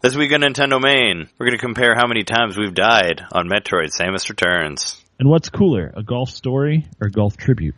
This week on NinteNDomain, we're going to compare how many times we've died on Metroid Samus Returns. And what's cooler, a golf story or a golf tribute?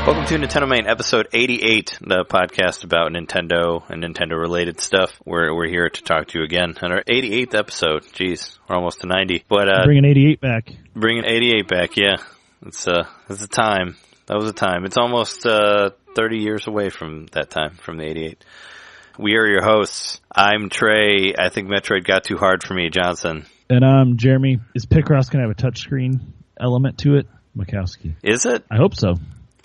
Welcome to NinteNDomain, episode 88, the podcast about Nintendo and Nintendo-related stuff. We're here to talk to you again on our 88th episode. Jeez, we're almost to 90. But Bringing 88 back. Bringing 88 back, yeah. It's a time. That was a time. It's almost 30 years away from that time, from the 88. We are your hosts. I'm Trey. I think Metroid got too hard for me, Johnson. And I'm Jeremy. Is Picross going to have a touchscreen element to it? Mikowski. Is it? I hope so.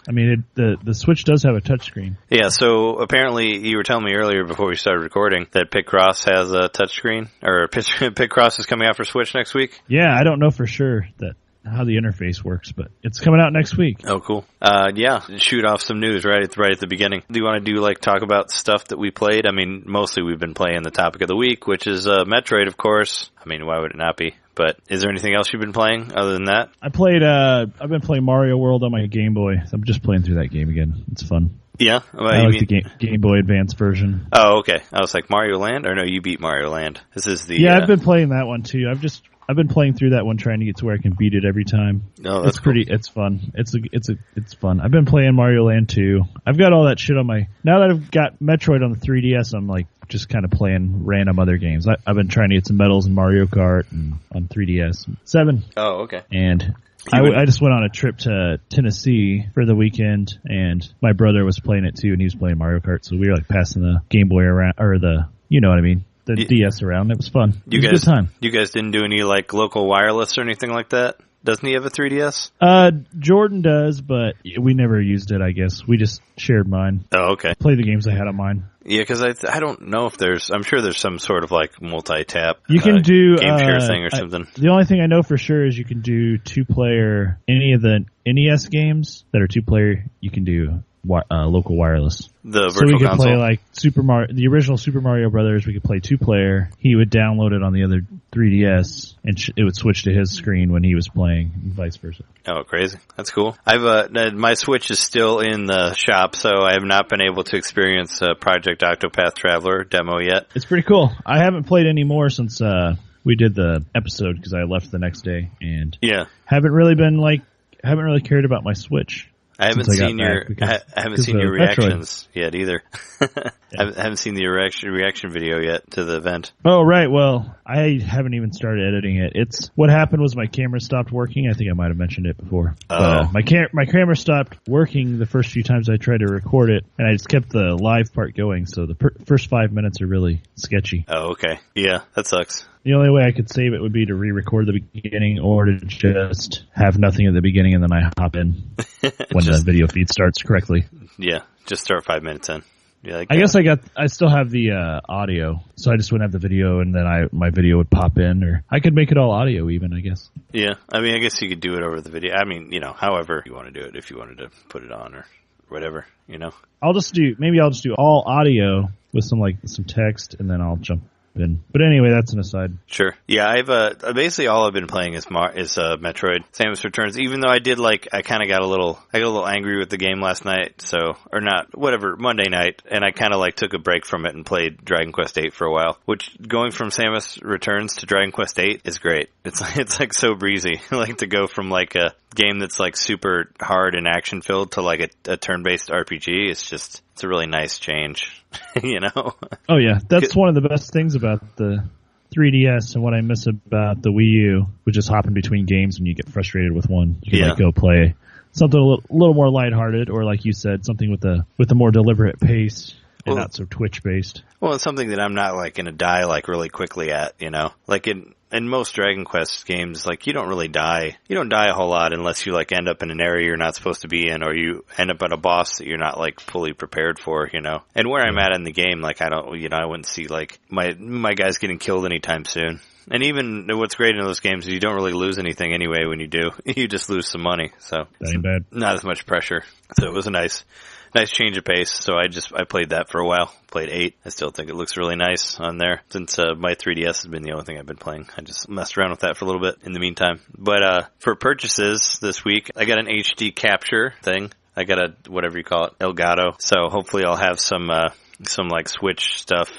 I mean, the Switch does have a touchscreen. Yeah, so apparently you were telling me earlier before we started recording that Picross has a touchscreen, or Picross is coming out for Switch next week? Yeah, I don't know for sure how the interface works, but it's coming out next week. Oh, cool. Yeah, shoot off some news right at the beginning. Do you want to talk about stuff that we played? I mean, mostly we've been playing the topic of the week, which is Metroid, of course. I mean, why would it not be? But is there anything else you've been playing other than that? I've been playing Mario World on my Game Boy. I'm just playing through that game again. It's fun. Yeah? I like the Game Boy Advance version. Oh, okay. I was like, Mario Land? Or no, you beat Mario Land. This is the... Yeah, I've been playing that one too. I've been playing through that one trying to get to where I can beat it every time. Oh, that's cool. It's fun. It's fun. I've been playing Mario Land 2. I've got all that shit on now that I've got Metroid on the 3DS, I'm like just kind of playing random other games. I've been trying to get some medals in Mario Kart and on 3DS. 7. Oh, okay. And I just went on a trip to Tennessee for the weekend, and my brother was playing it too, and he was playing Mario Kart, so we were like passing the Game Boy around, or you know what I mean. The DS around. It was fun. It was a good time. You guys didn't do any local wireless or anything like that? Doesn't he have a 3DS? Jordan does, but we never used it, I guess. We just shared mine. Oh, okay. Played the games I had on mine. Yeah, because I don't know if I'm sure there's some sort of multi-tap you can do game share thing or something. The only thing I know for sure is you can do 2-player, any of the NES games that are 2-player, you can do local wireless. The so virtual we could console? play the original Super Mario Brothers. We could play 2-player. He would download it on the other 3DS, and it would switch to his screen when he was playing, and vice versa. Oh, crazy! That's cool. My Switch is still in the shop, so I have not been able to experience Project Octopath Traveler demo yet. It's pretty cool. I haven't played any more since we did the episode because I left the next day, and haven't really cared about my Switch. I haven't seen your reactions yet either. I haven't seen the reaction video yet to the event. Oh, right. Well, I haven't even started editing it. What happened was my camera stopped working. I think I might have mentioned it before. Oh. My camera stopped working the first few times I tried to record it, and I just kept the live part going, so the first 5 minutes are really sketchy. Oh, okay. Yeah, that sucks. The only way I could save it would be to re-record the beginning or to just have nothing at the beginning and then I hop in when the video feed starts correctly. Yeah, just start 5 minutes in. I guess I still have the audio, so I just wouldn't have the video and then my video would pop in, or I could make it all audio even, I guess. Yeah, I mean, I guess you could do it over the video. I mean, however you want to do it, if you wanted to put it on or whatever, I'll just do all audio with some text and then I'll jump in. But anyway, that's an aside. Sure. Yeah, I've basically all I've been playing is Metroid Samus Returns. Even though I kind of got a little angry with the game last night. Monday night, and I kind of took a break from it and played Dragon Quest VIII for a while. Which going from Samus Returns to Dragon Quest VIII is great. It's so breezy. To go from a game that's super hard and action filled to a turn-based RPG. It's a really nice change. Oh yeah, that's one of the best things about the 3DS and what I miss about the Wii U, which is hopping between games when you get frustrated with one. You can go play something a little more lighthearted, or like you said, something with a more deliberate pace. And not so Twitch based. Well, it's something that I'm not going to die really quickly at, Like in in most Dragon Quest games, like, you don't really die. You don't die a whole lot unless you, like, end up in an area you're not supposed to be in, or you end up at a boss that you're not, like, fully prepared for, you know. And where I'm at in the game, like, I wouldn't see, like, my guys getting killed anytime soon. And even what's great in those games is you don't really lose anything anyway when you do. You just lose some money, so that ain't bad. Not as much pressure. So it was a nice change of pace. So I played that for a while. Played 8. I still think it looks really nice on there. Since my 3DS has been the only thing I've been playing. I just messed around with that for a little bit in the meantime. But for purchases this week, I got an HD capture thing. I got a, whatever you call it, Elgato. So hopefully I'll have some like Switch stuff.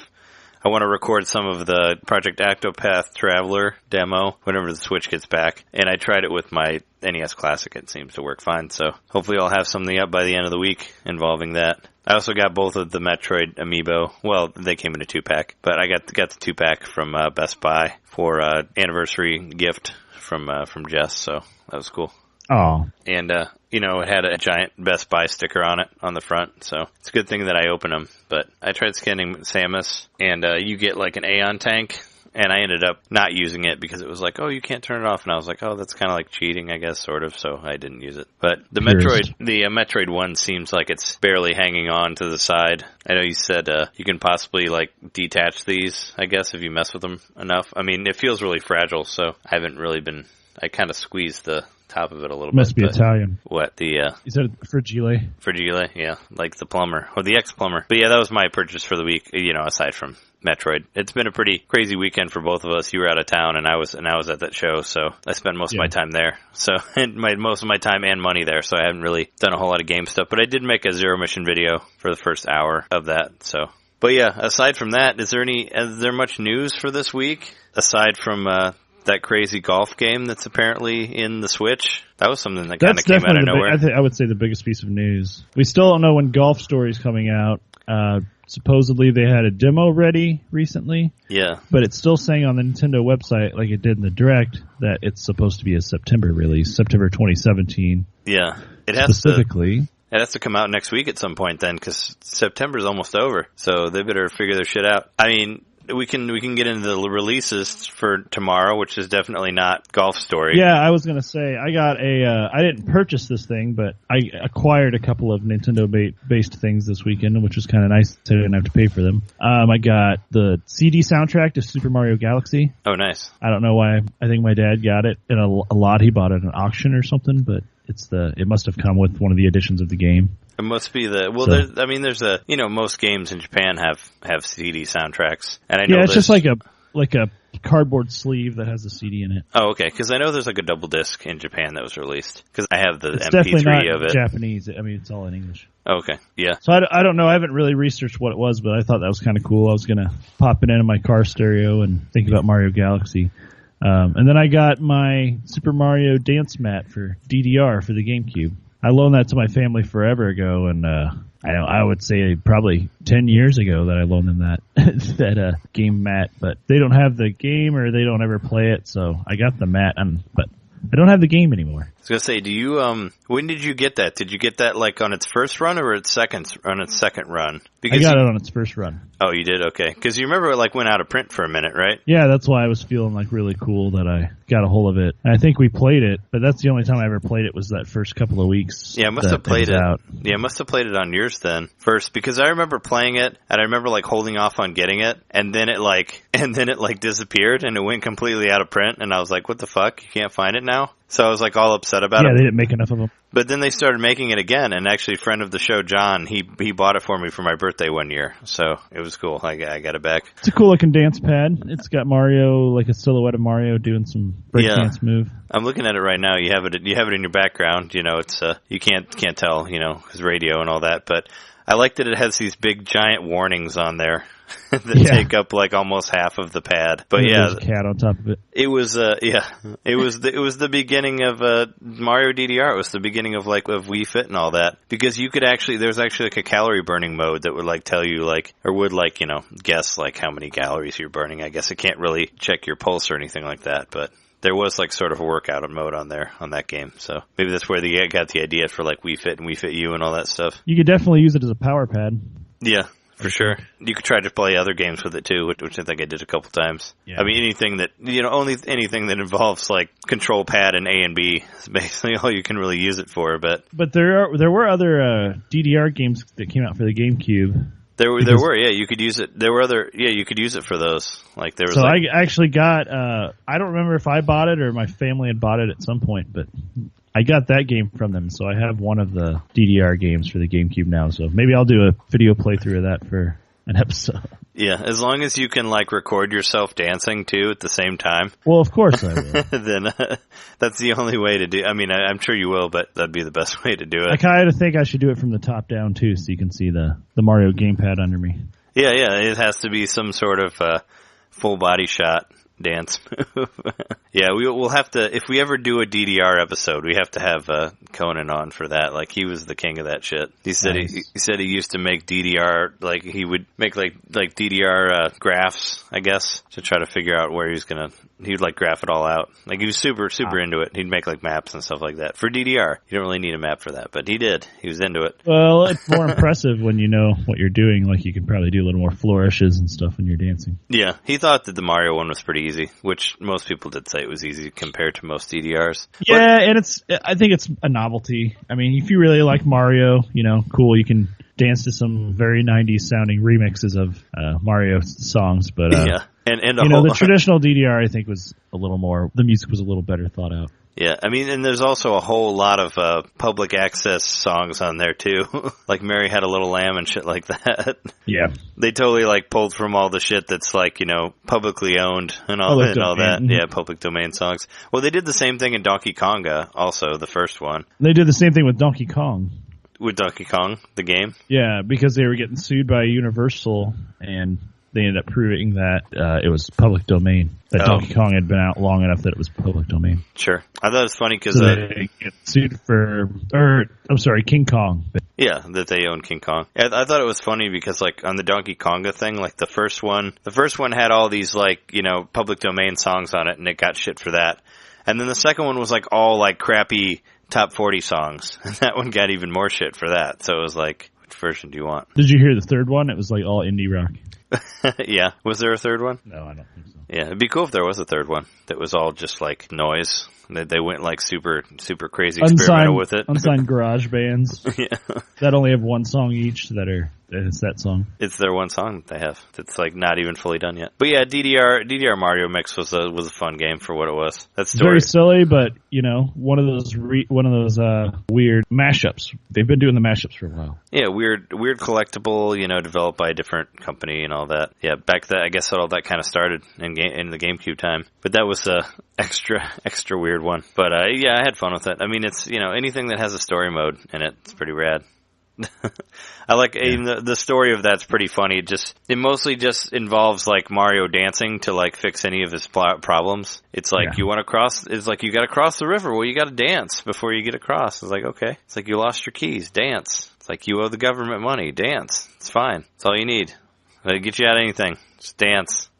I want to record some of the Project Octopath Traveler demo whenever the Switch gets back. And I tried it with my NES Classic. It seems to work fine. So hopefully I'll have something up by the end of the week involving that. I also got both of the Metroid amiibo. Well, they came in a 2-pack, but I got the 2-pack from Best Buy for anniversary gift from Jess. So that was cool. Oh. And, it had a giant Best Buy sticker on it on the front, so it's a good thing that I opened them. But I tried scanning Samus, and you get like an Aeon tank, and I ended up not using it because it was like, oh, you can't turn it off. And I was like, oh, that's kind of like cheating, I guess, sort of, so I didn't use it. But the Metroid one seems like it's barely hanging on to the side. I know you said you can possibly, like, detach these, I guess, if you mess with them enough. I mean, it feels really fragile, so I haven't really been... I kind of squeezed the top of it a little bit. Must be Italian. What, the... You said Fragile? Fragile, yeah. Like the plumber. Or the ex-plumber. But yeah, that was my purchase for the week, aside from Metroid. It's been a pretty crazy weekend for both of us. You were out of town, and I was at that show, so I spent most of my time there. So, and most of my time and money there, so I haven't really done a whole lot of game stuff. But I did make a zero-mission video for the first hour of that, so... But yeah, aside from that, is there much news for this week? Aside from, that crazy golf game that's apparently in the Switch. That was something that kind of came out of nowhere. I would say the biggest piece of news. We still don't know when Golf Story's coming out. Supposedly they had a demo ready recently. Yeah. But it's still saying on the Nintendo website, like it did in the Direct, that it's supposed to be a September release, September 2017. Yeah. It has to come out next week at some point then, because September's almost over. So they better figure their shit out. I mean... We can get into the releases for tomorrow, which is definitely not Golf Story. Yeah, I was going to say, I got I didn't purchase this thing, but I acquired a couple of Nintendo-based things this weekend, which was kind of nice. So I didn't have to pay for them. I got the CD soundtrack to Super Mario Galaxy. Oh, nice. I don't know why. I think my dad got it in a lot. He bought it at an auction or something, but it must have come with one of the editions of the game. It must be most games in Japan have CD soundtracks, and I know it's just like a cardboard sleeve that has a CD in it. Oh, okay, because I know there's like a double disc in Japan that was released, because I have the it's MP3 definitely not of it. Japanese. I mean, it's all in English. Oh, okay, yeah. So I don't know. I haven't really researched what it was, but I thought that was kind of cool. I was gonna pop it into my car stereo and think about Mario Galaxy. And then I got my Super Mario dance mat for DDR for the GameCube. I loaned that to my family forever ago, and I would say probably 10 years ago that I loaned them that game mat. But they don't have the game, or they don't ever play it, so I got the mat, but I don't have the game anymore. I was gonna say, do you when did you get that? Did you get that like on its first run or its second run? Because I got it on its first run. Oh, you did? Okay. Because you remember it like went out of print for a minute, right? Yeah, that's why I was feeling like really cool that I got a hold of it. And I think we played it, but that's the only time I ever played it was that first couple of weeks. Yeah, I must have played it out. Yeah, I must have played it on yours then first, because I remember playing it and I remember like holding off on getting it, and then it disappeared and it went completely out of print, and I was like, what the fuck? You can't find it now? So I was like all upset about it. Yeah, they didn't make enough of them. But then they started making it again, and actually a friend of the show, John, he bought it for me for my birthday one year. So it was cool. I got it back. It's a cool looking dance pad. It's got Mario, like a silhouette of Mario doing some breakdance move. I'm looking at it right now. You have it in your background. It's you can't tell, because radio and all that, but I like that it has these big giant warnings on there that take up like almost half of the pad. But there's a cat on top of it. It was it was the beginning of Mario DDR. It was the beginning of Wii Fit and all that, because you could there's actually like a calorie burning mode that would like tell you guess like how many calories you're burning. I guess it can't really check your pulse or anything like that, but there was like sort of a workout mode on there on that game. So maybe that's where they got the idea for like Wii Fit and Wii Fit U and all that stuff. You could definitely use it as a power pad. Yeah. For sure. You could try to play other games with it too, which I think I did a couple times. Yeah. I mean, anything that, only anything that involves like control pad and A and B is basically all you can really use it for, but there were other DDR games that came out for the GameCube. There were, you could use it. You could use it for those. Like there was. So I actually got. I don't remember if I bought it or my family had bought it at some point, but I got that game from them. So I have one of the DDR games for the GameCube now. So maybe I'll do a video playthrough of that for an episode. Yeah, as long as you can like record yourself dancing too at the same time. Well, of course I will. Then that's the only way to do. I mean, I'm sure you will, but that'd be the best way to do it. I kind of think I should do it from the top down too, so you can see the Mario gamepad under me. Yeah, it has to be some sort of full body shot dance move. Yeah, we'll have to, if we ever do a DDR episode, we have to have Conan on for that. Like, he was the king of that shit. He said he said he used to make DDR, like he would make like DDR graphs, I guess, to try to figure out where he'd like graph it all out. Like, he was super into it. He'd make like maps and stuff like that for DDR. You don't really need a map for that, but he did. He was into it. Well, it's more impressive when you know what you're doing. Like, you can probably do a little more flourishes and stuff when you're dancing. Yeah, he thought that the Mario one was pretty easy, which most people did say it was easy compared to most DDRs. Yeah, and I think it's a novelty. I mean, if you really like Mario, cool, you can dance to some very 90s sounding remixes of Mario songs, but yeah. And the traditional DDR, I think, was a little more, the music was a little better thought out. Yeah, I mean, and there's also a whole lot of public access songs on there too, like Mary Had a Little Lamb and shit like that. Yeah, they totally like pulled from all the shit that's like publicly owned and all that. Mm-hmm. Yeah, public domain songs. Well, they did the same thing in Donkey Konga, also the first one. They did the same thing with Donkey Kong. With Donkey Kong, the game. Yeah, because they were getting sued by Universal and they ended up proving that it was public domain. That Donkey Kong had been out long enough that it was public domain. Sure. I thought it was funny because they get sued King Kong. Yeah, that they own King Kong. I thought it was funny because like on the Donkey Konga thing, like the first one had all these like, public domain songs on it and it got shit for that. And then the second one was like all like crappy top 40 songs. And that one got even more shit for that. So it was like, which version do you want? Did you hear the third one? It was like all indie rock. Yeah. Was there a third one? No, I don't think so. Yeah, it'd be cool if there was a third one that was all just like noise. They went like super crazy experimental with it. Unsigned garage bands. Yeah. That only have one song each it's that song. It's their one song that they have. It's like not even fully done yet. But yeah, DDR Mario Mix was a fun game for what it was. That's very silly, but one of those weird mashups. They've been doing the mashups for a while. Yeah, weird collectible, developed by a different company and all that. Yeah, back then I guess all that kind of started in the GameCube time. But that was a extra weird one. But yeah, I had fun with it. I mean, it's anything that has a story mode in it, it's pretty rad. I like the story of that's pretty funny. It mostly just involves like Mario dancing to like fix any of his problems. It's like you want to cross. It's like you got to cross the river. Well, you got to dance before you get across. It's like okay. It's like you lost your keys. Dance. It's like you owe the government money. Dance. It's fine. That's all you need. It'll get you out of anything. Just dance.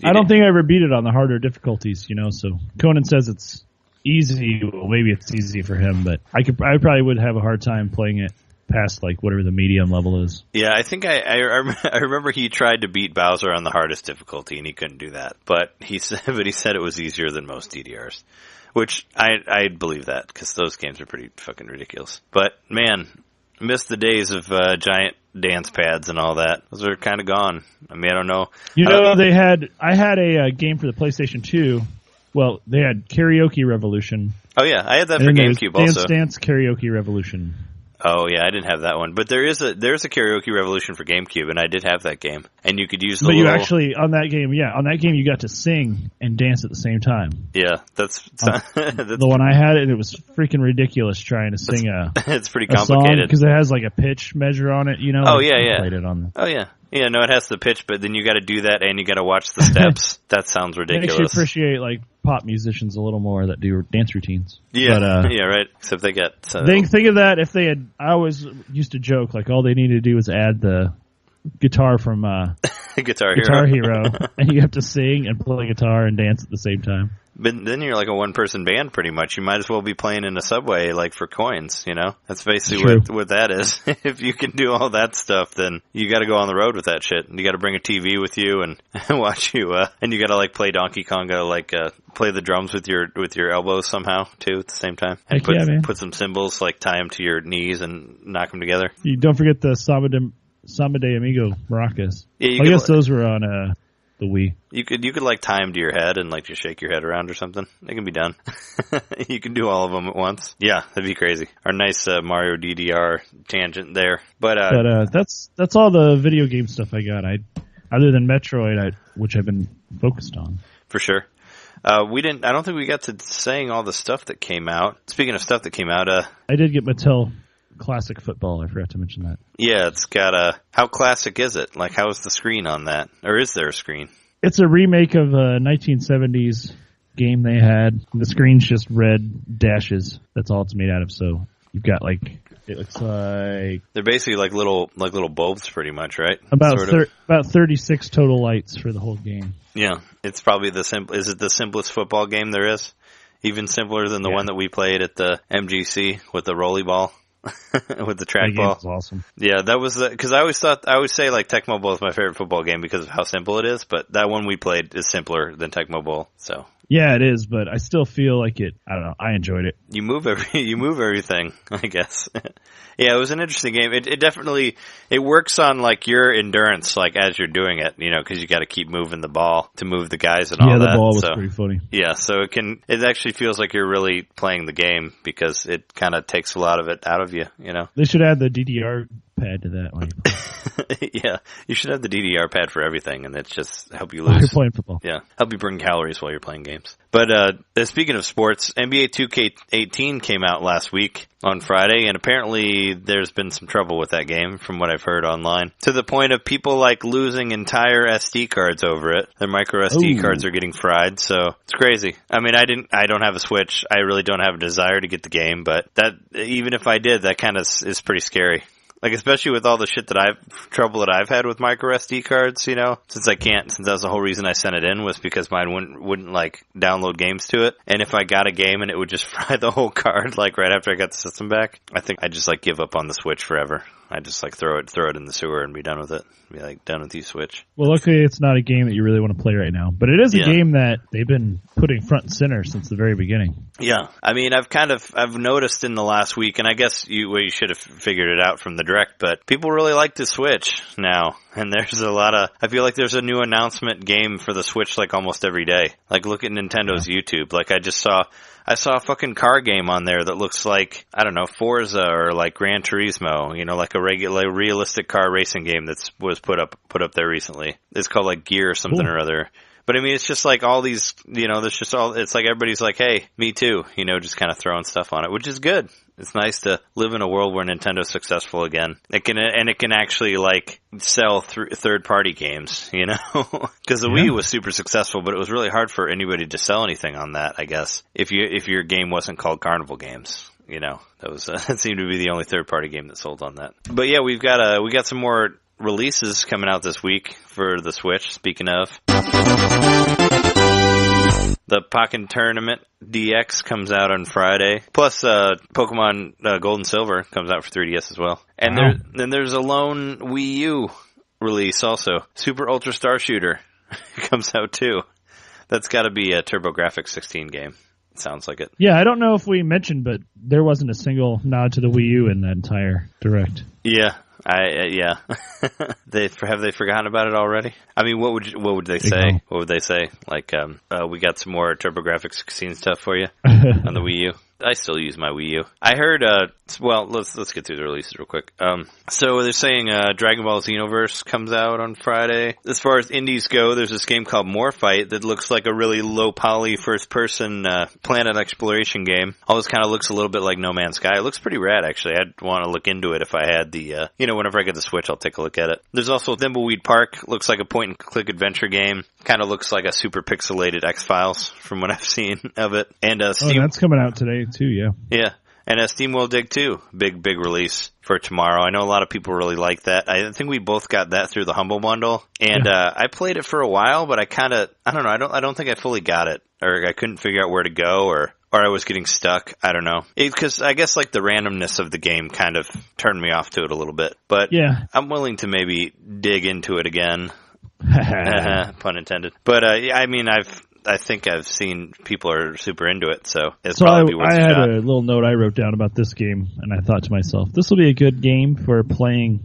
I don't think I ever beat it on the harder difficulties. So Conan says it's easy. Well, maybe it's easy for him, but I probably would have a hard time playing it past like whatever the medium level is. Yeah, I think I remember he tried to beat Bowser on the hardest difficulty and he couldn't do that. But he said it was easier than most DDRs, which I believe that because those games are pretty fucking ridiculous. But man, missed the days of giant dance pads and all that. Those are kind of gone. I mean, I don't know. I had a game for the PlayStation 2. Well, they had Karaoke Revolution. Oh yeah, I had that for GameCube also. Dance Karaoke Revolution. Oh yeah, I didn't have that one, but there's a Karaoke Revolution for GameCube, and I did have that game. And you could use the. But you actually on that game you got to sing and dance at the same time. Yeah, that's the one I had, and it was freaking ridiculous trying to sing it's pretty complicated because it has like a pitch measure on it. Oh like yeah. Played it on Oh yeah. Yeah, no, it has the pitch, but then you got to do that, and you got to watch the steps. That sounds ridiculous. I actually appreciate like pop musicians a little more that do dance routines. Yeah, but, yeah, right. Except they get. Think of that if they had. I always used to joke like all they needed to do was add the guitar from Guitar Hero, and you have to sing and play guitar and dance at the same time. But then you're like a one-person band, pretty much. You might as well be playing in a subway, like, for coins, you know? That's basically what that is. If you can do all that stuff, then you gotta go on the road with that shit. You gotta bring a TV with you and watch you, and you gotta, like, play Donkey Konga, like, play the drums with your elbows somehow, too, at the same time. And put some cymbals, like, tie them to your knees and knock them together. You don't forget the Samba de Amigo maracas. Yeah, I guess those were on, the Wii. You could like tie them to your head and like just shake your head around or something. It can be done. You can do all of them at once. Yeah, that'd be crazy. Our nice Mario DDR tangent there. But that's all the video game stuff I got. Other than Metroid, which I've been focused on. For sure. I don't think we got to saying all the stuff that came out. Speaking of stuff that came out, I did get Mattel Classic Football. I forgot to mention that. Yeah, it's got how classic is it? Like, how is the screen on that? Or is there a screen? It's a remake of a 1970s game they had. The screen's just red dashes. That's all it's made out of. So you've got it looks like they're basically like little bulbs, pretty much, right? About 36 total lights for the whole game. Yeah, it's probably is it the simplest football game there is? Even simpler than the one that we played at the MGC with the rolly ball. With the trackball. That awesome. Yeah, that was because I always say like Tecmo Bowl is my favorite football game because of how simple it is, but that one we played is simpler than Tecmo Bowl. So yeah, it is, but I still feel like it. I don't know. I enjoyed it. You move everything, I guess. Yeah, it was an interesting game. It definitely works on like your endurance, like as you're doing it, you know, because you got to keep moving the ball to move the guys and all that. Yeah, the ball was pretty funny. Yeah, so it actually feels like you're really playing the game because it kind of takes a lot of it out of you, you know. They should add the DDR pad to that. Yeah, you should have the DDR pad for everything, and it's just help you lose. While you're playing football. Yeah, help you burn calories while you're playing games. But speaking of sports, NBA 2K18 came out last week on Friday, and apparently there's been some trouble with that game from what I've heard online, to the point of people like losing entire SD cards over it. Their micro SD cards are getting fried, so it's crazy. I mean, I don't have a Switch. I really don't have a desire to get the game, but that even if I did, that kind of is pretty scary. Like, especially with all the shit trouble that I've had with micro SD cards, you know, since that was the whole reason I sent it in was because mine wouldn't like download games to it. And if I got a game and it would just fry the whole card, like right after I got the system back, I think I'd just like give up on the Switch forever. I'd just like throw it in the sewer and be done with it. Be like, done with you, Switch. Well, luckily it's not a game that you really want to play right now, but it is a game that they've been putting front and center since the very beginning. Yeah. I mean, I've noticed in the last week, and I guess you should have figured it out from the direct, but people really like the Switch now. And there's I feel like there's a new announcement game for the Switch like almost every day. Like, look at Nintendo's YouTube. Like, I saw a fucking car game on there that looks like, I don't know, Forza or like Gran Turismo, you know, like a regular realistic car racing game was put up there recently. It's called like Gear or something or other. But I mean, it's just like all these, you know, it's like everybody's like, hey, me too, you know, just kind of throwing stuff on it, which is good. It's nice to live in a world where Nintendo's successful again. It can actually like sell third-party games, you know? Because the Wii was super successful, but it was really hard for anybody to sell anything on that, I guess. If your game wasn't called Carnival Games, you know, that seemed to be the only third-party game that sold on that. But yeah, we got some more releases coming out this week for the Switch. Speaking of. The Pokken Tournament DX comes out on Friday. Plus, Pokemon Gold and Silver comes out for 3DS as well. And then there's a lone Wii U release also. Super Ultra Star Shooter comes out too. That's got to be a TurboGrafx 16 game. It sounds like it. Yeah, I don't know if we mentioned, but there wasn't a single nod to the Wii U in that entire Direct. Yeah. Yeah. Have they forgotten about it already? I mean, what would they say? What would they say? Like, we got some more TurboGrafx 16 stuff for you on the Wii U. I still use my Wii U. I heard, well, let's get through the releases real quick. So they're saying, Dragon Ball Xenoverse comes out on Friday. As far as indies go, there's this game called Morphight that looks like a really low poly first person, planet exploration game. All this kind of looks a little bit like No Man's Sky. It looks pretty rad, actually. I'd want to look into it if I had the, whenever I get the Switch, I'll take a look at it. There's also Thimbleweed Park. Looks like a point and click adventure game. Kind of looks like a super pixelated X-Files from what I've seen of it. And, that's coming out today too, yeah. Yeah. And SteamWorld Dig 2, big release for tomorrow. I know a lot of people really like that. I think we both got that through the Humble Bundle. And I played it for a while, but I don't know, I don't think I fully got it. Or I couldn't figure out where to go, or I was getting stuck. I don't know. Because I guess like the randomness of the game kind of turned me off to it a little bit. But yeah, I'm willing to maybe dig into it again. Pun intended. But I mean, I think I've seen people are super into it, so it's probably worth a shot. I had a little note I wrote down about this game, and I thought to myself, this will be a good game for playing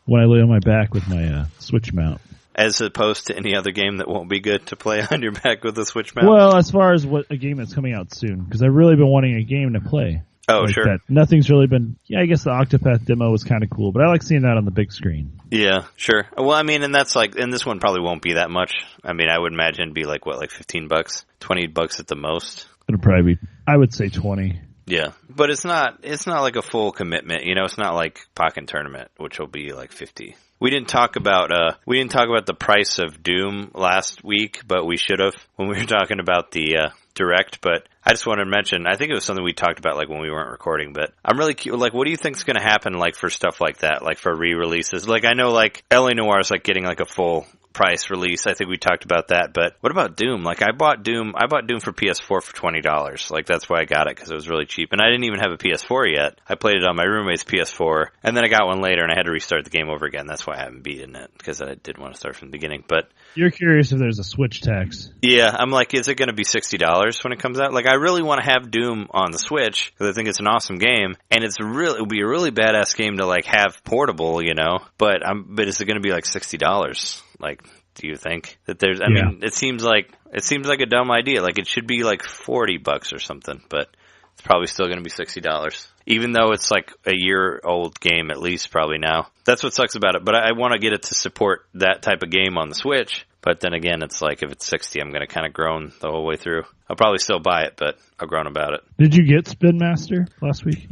when I lay on my back with my Switch mount. As opposed to any other game that won't be good to play on your back with a Switch mount? Well, as far as a game that's coming out soon, because I've really been wanting a game to play. Oh, like sure. That. Nothing's really been... Yeah, I guess the Octopath demo was kind of cool, but I like seeing that on the big screen. Yeah, sure. Well, I mean, and that's like... And this one probably won't be that much. I mean, I would imagine it'd be like, what, like $15? $20 at the most? It'll probably be... I would say 20. Yeah, but it's not like a full commitment, you know, it's not like Pokken Tournament, which will be like 50. We didn't talk about the price of Doom last week, but we should have when we were talking about the Direct, but I just wanted to mention, I think it was something we talked about like when we weren't recording, but I'm really curious, like what do you think's going to happen like for stuff like that, like for re-releases? Like I know like LA Noire is like getting like a full price release. I think we talked about that, but what about Doom? Like I bought Doom for PS4 for $20. Like that's why I got it, because it was really cheap. And I didn't even have a PS4 yet. I played it on my roommate's PS4, and then I got one later and I had to restart the game over again. That's why I haven't beaten it, because I did want to start from the beginning. But you're curious if there's a Switch tax. Yeah, I'm like, is it going to be $60 when it comes out? Like I really want to have Doom on the Switch, because I think it's an awesome game, and it would be a really badass game to like have portable, you know, but is it going to be like $60? Like, do you think that there's, I mean, it seems like a dumb idea. Like it should be like $40 or something, but it's probably still going to be $60. Even though it's like a year-old game at least probably now. That's what sucks about it. But I want to get it to support that type of game on the Switch. But then again, it's like if it's 60, I'm going to kind of groan the whole way through. I'll probably still buy it, but I'll groan about it. Did you get Spin Master last week?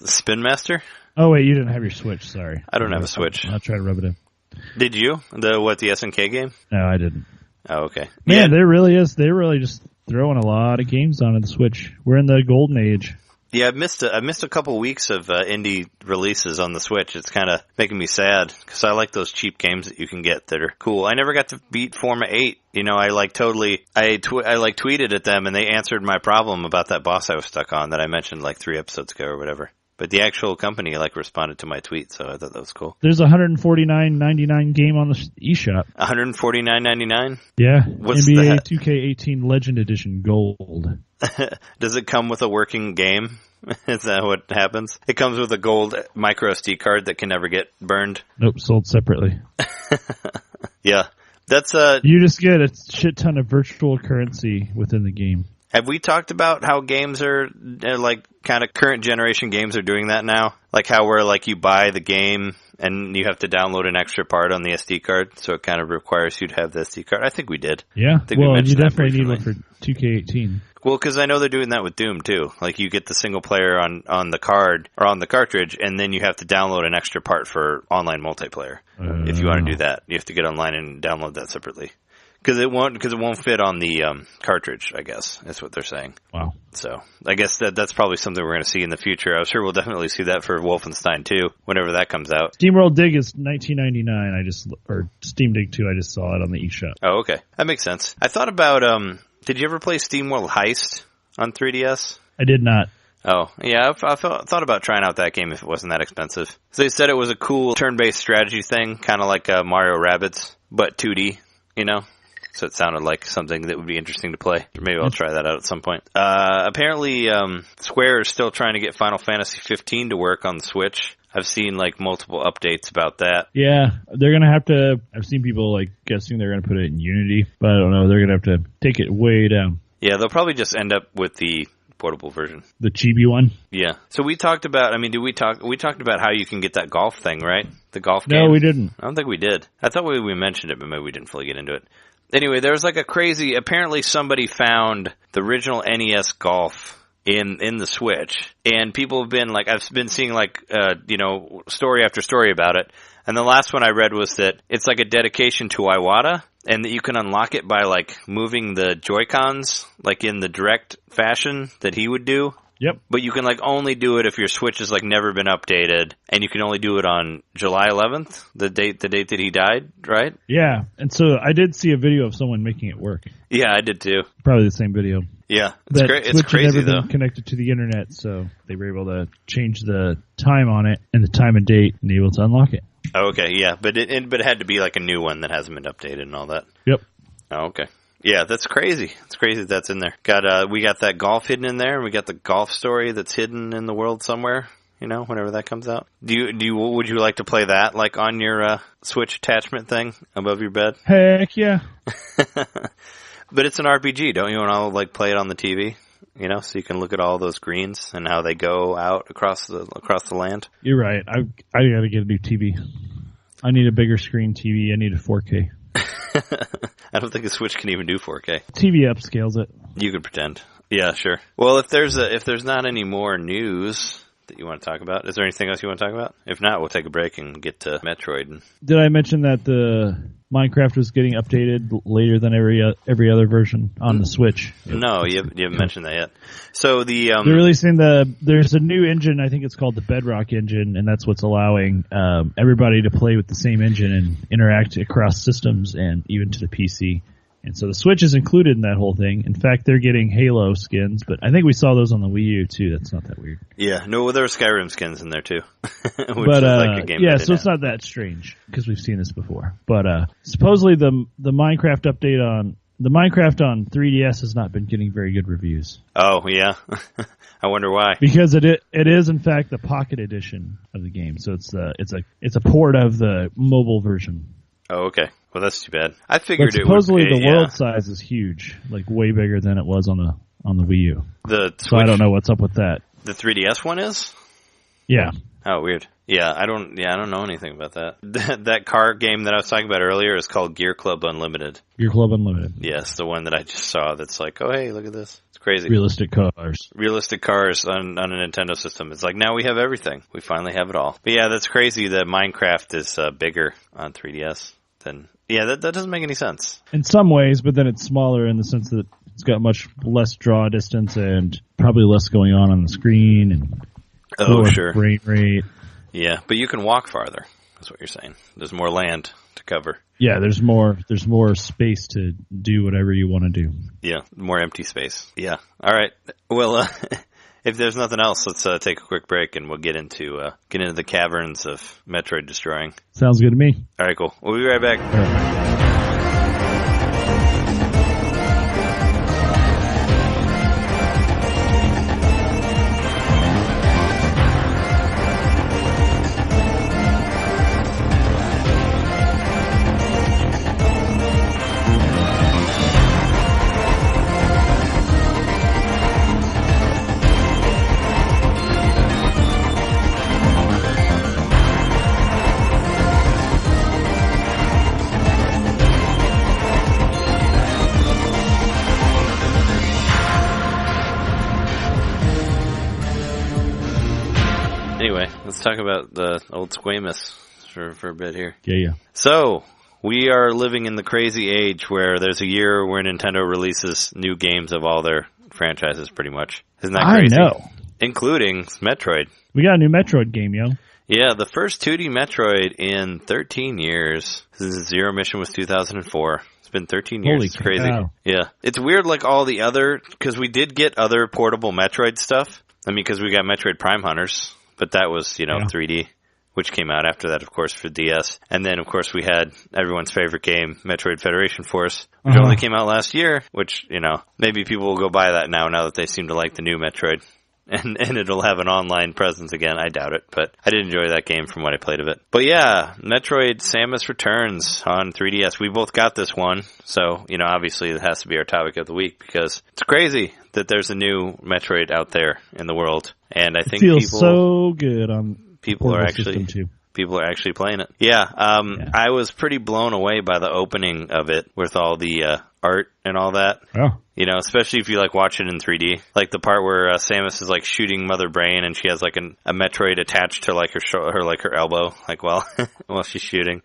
Spin Master? Oh, wait, you didn't have your Switch. Sorry. I don't have a Switch. I'll try to rub it in. Did you? The SNK game? No, I didn't. Oh, okay. Man, there really is. They're really just throwing a lot of games onto the Switch. We're in the golden age. Yeah, I missed a couple weeks of indie releases on the Switch. It's kind of making me sad, because I like those cheap games that you can get that are cool. I never got to beat Forma 8. You know, I tweeted at them, and they answered my problem about that boss I was stuck on that I mentioned like 3 episodes ago or whatever. But the actual company like responded to my tweet, so I thought that was cool. There's a $149.99 game on the eShop. $149.99? Yeah. What's NBA 2K18 Legend Edition Gold. Does it come with a working game? Is that what happens? It comes with a gold micro SD card that can never get burned? Nope, sold separately. Yeah. That's you just get a shit ton of virtual currency within the game. Have we talked about how games are, like, kind of current generation games are doing that now? Like how where, like, you buy the game and you have to download an extra part on the SD card, so it kind of requires you to have the SD card. I think we did. Yeah, well, you definitely need one for 2K18. Well, because I know they're doing that with Doom, too. Like, you get the single player on the card, or on the cartridge, and then you have to download an extra part for online multiplayer. If you want to do that, you have to get online and download that separately. Because it won't fit on the cartridge, I guess. That's what they're saying. Wow. So I guess that's probably something we're going to see in the future. I'm sure we'll definitely see that for Wolfenstein 2 whenever that comes out. SteamWorld Dig is $19.99. Or Steam Dig 2. I just saw it on the eShop. Oh, okay, that makes sense. I thought about did you ever play SteamWorld Heist on 3DS? I did not. Oh, yeah, I thought about trying out that game if it wasn't that expensive. So they said it was a cool turn-based strategy thing, kind of like Mario Rabbids, but 2D, you know? So it sounded like something that would be interesting to play. Maybe I'll try that out at some point. Apparently, Square is still trying to get Final Fantasy 15 to work on the Switch. I've seen like multiple updates about that. Yeah, they're going to have to... I've seen people like guessing they're going to put it in Unity, but I don't know. They're going to have to take it way down. Yeah, they'll probably just end up with the portable version. The chibi one? Yeah. So we talked about, we talked about how you can get that golf thing, right? The golf game? No, we didn't. I don't think we did. I thought we mentioned it, but maybe we didn't fully get into it. Anyway, there was like a crazy, apparently somebody found the original NES Golf in the Switch, and people have been like, I've been seeing like, story after story about it, and the last one I read was that it's like a dedication to Iwata, and that you can unlock it by like moving the Joy-Cons, like in the direct fashion that he would do. Yep. But you can like only do it if your Switch has like never been updated, and you can only do it on July 11th, the date that he died, right? Yeah, and so I did see a video of someone making it work. Yeah, I did too. Probably the same video. Yeah, it's great. It's Switch crazy had never though. been connected to the internet, so they were able to change the time on it and the time and date, and able to unlock it. Oh, okay, yeah, but it had to be like a new one that hasn't been updated and all that. Yep. Oh, okay. Yeah, that's crazy. It's crazy that's in there. We got that golf hidden in there, and we got the golf story that's hidden in the world somewhere. You know, whenever that comes out. Would you like to play that like on your Switch attachment thing above your bed? Heck yeah. But it's an RPG. Don't you want to like play it on the TV? You know, so you can look at all those greens and how they go out across the land. You're right. I got to get a new TV. I need a bigger screen TV. I need a 4K. I don't think a Switch can even do 4K. TV upscales it. You could pretend. Yeah, sure. Well, if there's not any more news that you want to talk about, is there anything else you want to talk about? If not, we'll take a break and get to Metroid. Did I mention that the Minecraft was getting updated later than every other version on the Switch? No, you haven't mentioned that yet. So they're releasing there's a new engine. I think it's called the Bedrock engine, and that's what's allowing everybody to play with the same engine and interact across systems and even to the PC. And so the Switch is included in that whole thing. In fact, they're getting Halo skins, but I think we saw those on the Wii U too. That's not that weird. Yeah, no, there were Skyrim skins in there too. Which but is like a game so it's not that strange because we've seen this before. But supposedly the Minecraft update on 3DS has not been getting very good reviews. Oh yeah, I wonder why. Because it is in fact the Pocket Edition of the game, so it's a port of the mobile version. Oh, okay. Well, that's too bad. I figured but supposedly the world size is huge, like way bigger than it was on the Wii U. So I don't know what's up with that. The 3DS one is? Yeah. Oh, weird. Yeah, I don't know anything about that. That car game that I was talking about earlier is called Gear Club Unlimited. Gear Club Unlimited. Yes, the one that I just saw that's like, oh, hey, look at this. It's crazy. Realistic cars. Realistic cars on a Nintendo system. It's like, now we have everything. We finally have it all. But yeah, that's crazy that Minecraft is bigger on 3DS than... Yeah, that doesn't make any sense. In some ways, but then it's smaller in the sense that it's got much less draw distance and probably less going on the screen and lower frame rate. Yeah, but you can walk farther. That's what you're saying. There's more land to cover. Yeah, there's more space to do whatever you want to do. Yeah, more empty space. Yeah. All right. Well, if there's nothing else, let's take a quick break and we'll get into the caverns of Metroid destroying. Sounds good to me. All right, cool. We'll be right back. All right. Let's talk about the old Squamous for a bit here. Yeah. So, we are living in the crazy age where there's a year where Nintendo releases new games of all their franchises, pretty much. Isn't that crazy? I know. Including Metroid. We got a new Metroid game, yo. Yeah, the first 2D Metroid in 13 years. Zero Mission was 2004. It's been 13 years. Holy it's crazy. Cow. Yeah. It's weird like all the other... Because we did get other portable Metroid stuff. I mean, because we got Metroid Prime Hunters. But that was, 3D, which came out after that, of course, for DS. And then, of course, we had everyone's favorite game, Metroid Federation Force, which only came out last year, which, maybe people will go buy that now that they seem to like the new Metroid. And it'll have an online presence again. I doubt it, but I did enjoy that game from what I played of it. But yeah, Metroid Samus Returns on 3DS. We both got this one, so, obviously it has to be our topic of the week because it's crazy that there's a new Metroid out there in the world. And I think it feels so good on people are actually playing it. Yeah, I was pretty blown away by the opening of it with all the art and all that. Oh. Especially if you watch it in 3D. Like the part where Samus is shooting Mother Brain and she has a Metroid attached to her elbow while she's shooting.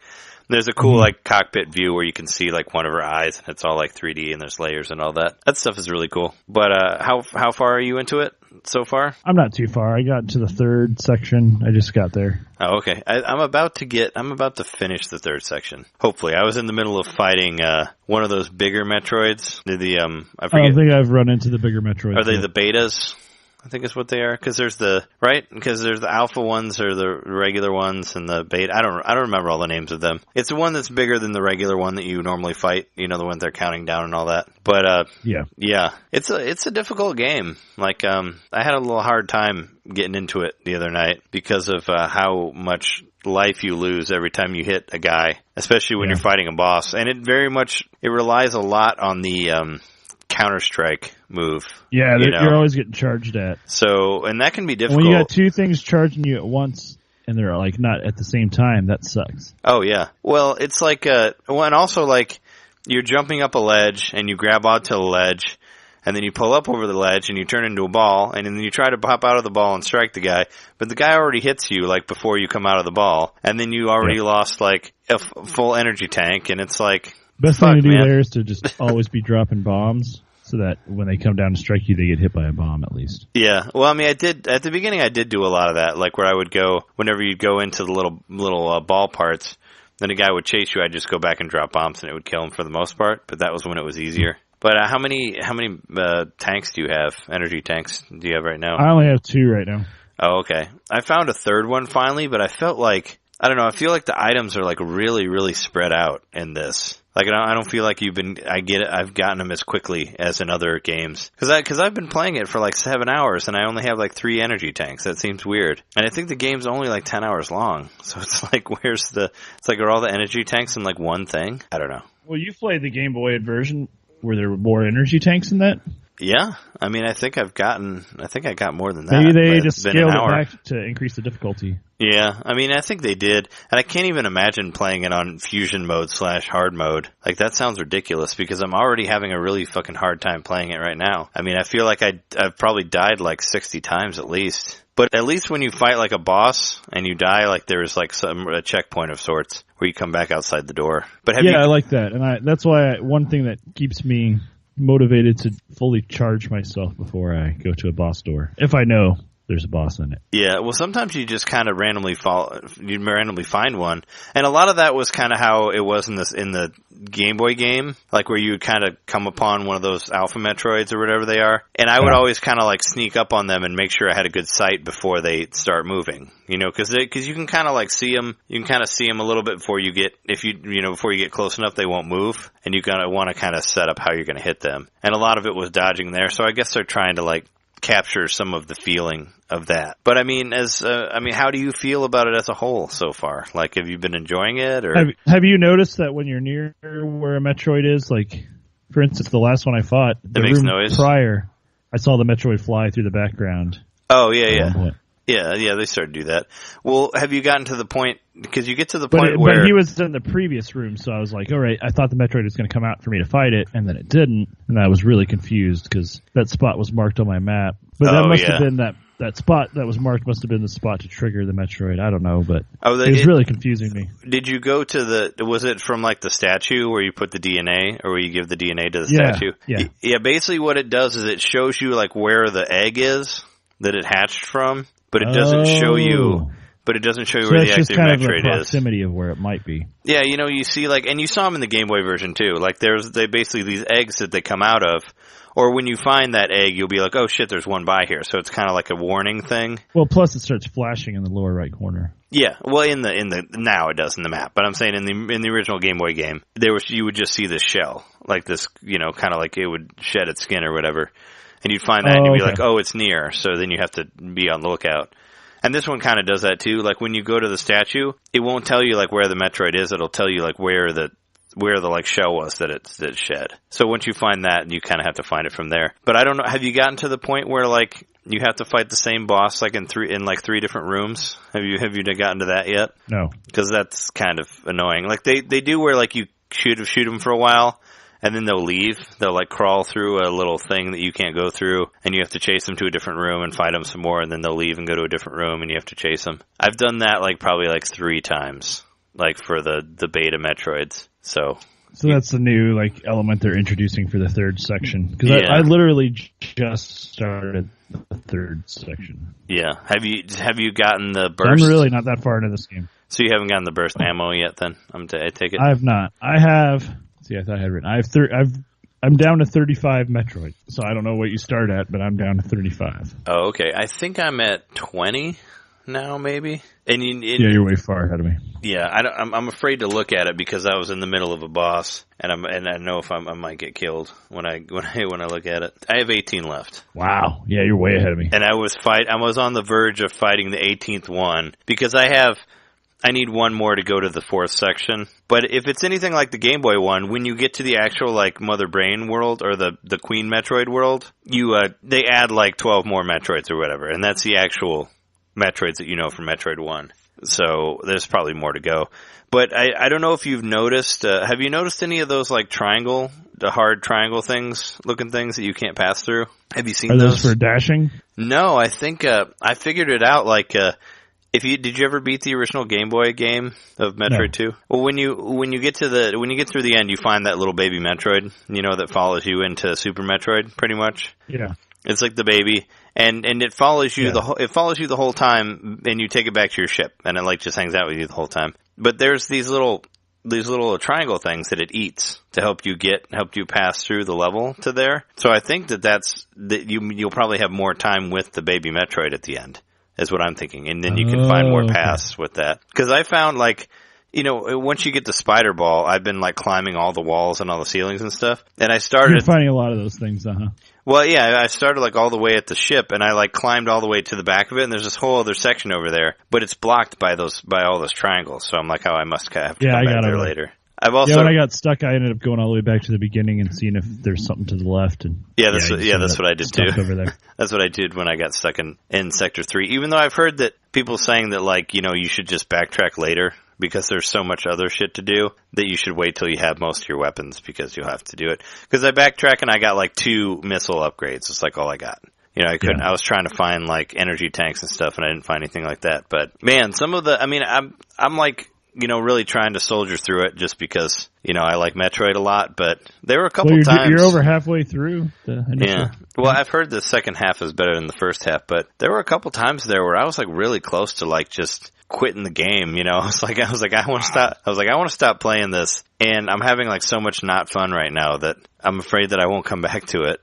There's a cool cockpit view where you can see one of her eyes and it's all 3D and there's layers and all that. That stuff is really cool. But how far are you into it? so far? I'm not too far. I got to the third section. I just got there. Oh, okay. I'm about to finish the third section. Hopefully. I was in the middle of fighting, one of those bigger Metroids. I forget. I don't think I've run into the bigger Metroids. Are they the betas? I think is what they are. Because there's the alpha ones or the regular ones and the beta. I don't remember all the names of them. It's the one that's bigger than the regular one that you normally fight. You know, the one they're counting down and all that. But, yeah. It's a difficult game. Like, I had a little hard time getting into it the other night because of, how much life you lose every time you hit a guy, especially when you're fighting a boss. And it relies a lot on the, Counter-Strike move. Yeah, you're always getting charged at. So, and that can be difficult. When you got two things charging you at once and they're like not at the same time, that sucks. Oh yeah. Well, it's like and also like you're jumping up a ledge and you grab onto the ledge and then you pull up over the ledge and you turn into a ball and then you try to pop out of the ball and strike the guy, but the guy already hits you like before you come out of the ball and then you already lost like a full energy tank and it's like best thing to do there is to just always be dropping bombs so that when they come down to strike you, they get hit by a bomb at least. Yeah. Well, I mean, at the beginning I did do a lot of that, like where I would go, whenever you'd go into the little ball parts, then a guy would chase you, I'd just go back and drop bombs and it would kill him for the most part, but that was when it was easier. But how many tanks do you have, energy tanks do you have right now? I only have 2 right now. Oh, okay. I found a third one finally, but I felt like, I don't know, I feel like the items are like really, really spread out in this. Like, I don't feel like I've gotten them as quickly as in other games. Cause I've been playing it for like 7 hours and I only have like 3 energy tanks. That seems weird. And I think the game's only like 10 hours long. So it's like, are all the energy tanks in like one thing? I don't know. Well, you played the Game Boy version. Were there more energy tanks in that? Yeah. I mean, I think I got more than that. Maybe they just scaled it back to increase the difficulty. Yeah, I mean, I think they did. And I can't even imagine playing it on fusion mode / hard mode. Like, that sounds ridiculous because I'm already having a really fucking hard time playing it right now. I mean, I feel like I've probably died like 60 times at least. But at least when you fight like a boss and you die, like there's like a checkpoint of sorts where you come back outside the door. But I like that. And that's why one thing that keeps me motivated to fully charge myself before I go to a boss door, if I know there's a boss in it. Yeah, well, sometimes you just kind of randomly find one, and a lot of that was kind of how it was in the Game Boy game, like where you would kind of come upon one of those Alpha Metroids or whatever they are, and I would always kind of like sneak up on them and make sure I had a good sight before they start moving, you know, because you can kind of like see them, you can kind of see them a little bit before you get before you get close enough, they won't move, and you gotta want to kind of set up how you're going to hit them, and a lot of it was dodging there, so I guess they're trying to like capture some of the feeling of that. But I mean, how do you feel about it as a whole so far? Like, have you been enjoying it, or have you noticed that when you're near where a Metroid is, like for instance, the last one I fought, the room noise prior, I saw the Metroid fly through the background. Oh yeah. Yeah, they started to do that. Well, have you gotten to the point, because you get to the point where... But he was in the previous room, so I was like, all right, I thought the Metroid was going to come out for me to fight it, and then it didn't, and I was really confused, because that spot was marked on my map. But that must have been that spot that was marked must have been the spot to trigger the Metroid. I don't know, but it was really confusing me. Did you go to was it from like the statue where you put the DNA, or where you give the DNA to the statue? Yeah, basically what it does is it shows you like where the egg is that it hatched from. But it doesn't show you. But it doesn't show you where the active Metroid is. It's just kind of the proximity of where it might be. Yeah, you know, you see like, and you saw them in the Game Boy version too. Like they basically these eggs that they come out of, or when you find that egg, you'll be like, oh shit, there's one by here. So it's kind of like a warning thing. Well, plus it starts flashing in the lower right corner. Yeah, well, in the now it does in the map, but I'm saying in the original Game Boy game, you would just see this shell, like this, you know, kind of like it would shed its skin or whatever. And you'd find that and you'd be like, oh, it's near. So then you have to be on the lookout. And this one kind of does that too. Like when you go to the statue, it won't tell you like where the Metroid is. It'll tell you like where the like shell was that it shed. So once you find that, you kind of have to find it from there. But I don't know. Have you gotten to the point where like you have to fight the same boss like in three different rooms? Have you gotten to that yet? No. Because that's kind of annoying. Like they do where like you shoot them for a while. And then they'll leave. They'll like crawl through a little thing that you can't go through, and you have to chase them to a different room and fight them some more, and then they'll leave and go to a different room, and you have to chase them. I've done that like probably like 3 times, like for the beta Metroids. So So that's the new element they're introducing for the third section. Because I literally just started the third section. Yeah. Have you gotten the burst? So I'm really not that far into this game. So you haven't gotten the burst ammo yet? Then I take it. I have not. I have. See, I thought I had written. I'm down to 35 Metroid. So I don't know what you start at, but I'm down to 35. Oh, okay. I think I'm at 20 now, maybe. And you're way far ahead of me. Yeah, I'm afraid to look at it because I was in the middle of a boss, and I know if I might get killed when I look at it. I have 18 left. Wow. Yeah, you're way ahead of me. And I was on the verge of fighting the 18th one because I need one more to go to the fourth section. But if it's anything like the Game Boy one, when you get to the actual Mother Brain world or the Queen Metroid world, they add 12 more Metroids or whatever, and that's the actual Metroids that you know from Metroid 1. So there's probably more to go. But I don't know if you've noticed, have you noticed any of those the hard triangle looking things that you can't pass through? Have you seen those? Are those for dashing? No, I think, I figured it out did you ever beat the original Game Boy game of Metroid 2? Well, when you get through the end, you find that little baby Metroid, that follows you into Super Metroid, pretty much. Yeah. It's like the baby, and it follows you the whole time, and you take it back to your ship, and it just hangs out with you the whole time. But there's these little triangle things that it eats to help you pass through the level to there. So I think that you'll probably have more time with the baby Metroid at the end. Is what I'm thinking. And then you can find more paths with that. Because I found, once you get the spider ball, I've been, climbing all the walls and all the ceilings and stuff. And I started... You're finding a lot of those things, huh? Well, yeah, I started, all the way at the ship, and I, climbed all the way to the back of it, and there's this whole other section over there. But it's blocked by all those triangles. So I'm like, I must have to come back there later. I've also when I got stuck, I ended up going all the way back to the beginning and seeing if there's something to the left. And that's what I did too. Over there. That's what I did when I got stuck in Sector 3. Even though I've heard that people saying that you should just backtrack later because there's so much other shit to do that you should wait till you have most of your weapons because you'll have to do it. Because I backtrack and I got 2 missile upgrades. It's all I got. I couldn't. Yeah. I was trying to find energy tanks and stuff, and I didn't find anything like that. But man, some of the. I mean, I'm really trying to soldier through it just because, I like Metroid a lot, but there were a couple times... You're over halfway through the initial... Yeah. Well, I've heard the second half is better than the first half, but there were a couple times there where I was really close to just quitting the game, I was like, I want to stop. I want to stop playing this, and I'm having so much not fun right now that I'm afraid that I won't come back to it,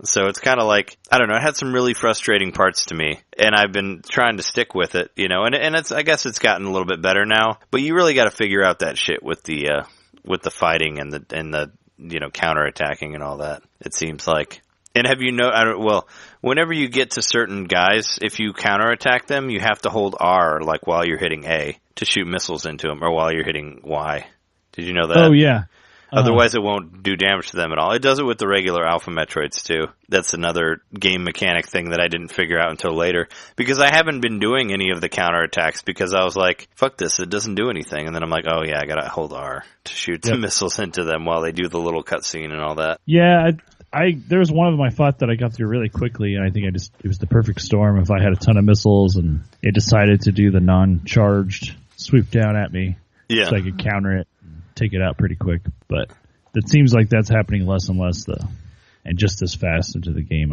So it's kind of I don't know, it had some really frustrating parts to me, and I've been trying to stick with it, and I guess it's gotten a little bit better now, but you really got to figure out that shit with the fighting and the counterattacking and all that, it seems like. And have you whenever you get to certain guys, if you counterattack them, you have to hold R, while you're hitting A, to shoot missiles into them, or while you're hitting Y. Did you know that? Oh, yeah. Otherwise, it won't do damage to them at all. It does it with the regular Alpha Metroids, too. That's another game mechanic thing that I didn't figure out until later. Because I haven't been doing any of the counterattacks because I was like, fuck this, it doesn't do anything. And then I'm like, oh yeah, I gotta hold R to shoot some missiles into them while they do the little cutscene and all that. Yeah, there was one of them I thought that I got through really quickly, and I think it was the perfect storm. If I had a ton of missiles and it decided to do the non-charged swoop down at me, so I could counter it and take it out pretty quick. But it seems like that's happening less and less, though. And just as fast into the game,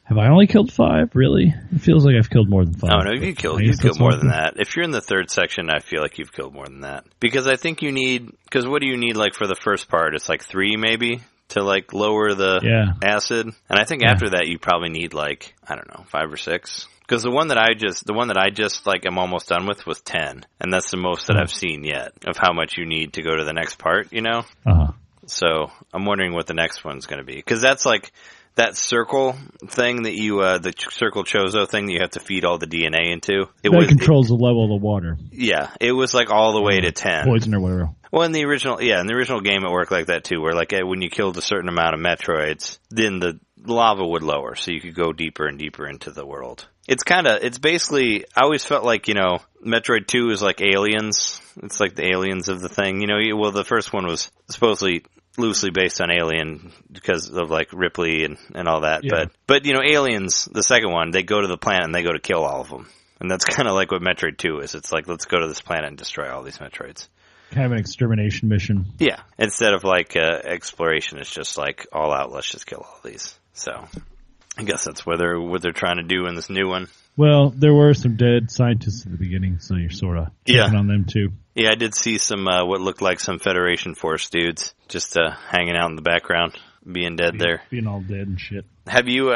have I only killed 5? Really? It feels like I've killed more than 5. Oh no, you've killed more than that. If you're in the third section, I feel like you've killed more than that. Because I think because what do you need for the first part? It's 3 maybe? To lower the acid, and I think after that you probably need 5 or 6. Because the one that I just am almost done with was 10, and that's the most that I've seen yet of how much you need to go to the next part. So I'm wondering what the next one's going to be, because that's that circle thing that the circle chozo thing that you have to feed all the DNA into. That controls the level of the water. Yeah, it was all the way to 10. Poison or whatever. Well, in the original game it worked like that too, where when you killed a certain amount of Metroids, then the lava would lower, so you could go deeper and deeper into the world. It's basically, I always felt Metroid 2 is like Aliens. It's like the aliens of the thing, well, the first one was supposedly loosely based on Alien because of Ripley and all that, but Aliens, the second one, they go to the planet and they go to kill all of them. And that's kind of what Metroid 2 is. It's let's go to this planet and destroy all these Metroids. kind of an extermination mission. Yeah, instead of like exploration, it's just like all out. Let's just kill all these. So I guess that's what they're trying to do in this new one. Well, there were some dead scientists at the beginning, so you're sort of checking on them too. Yeah, I did see some what looked like some Federation Force dudes just hanging out in the background, being dead there, being all dead and shit. Have you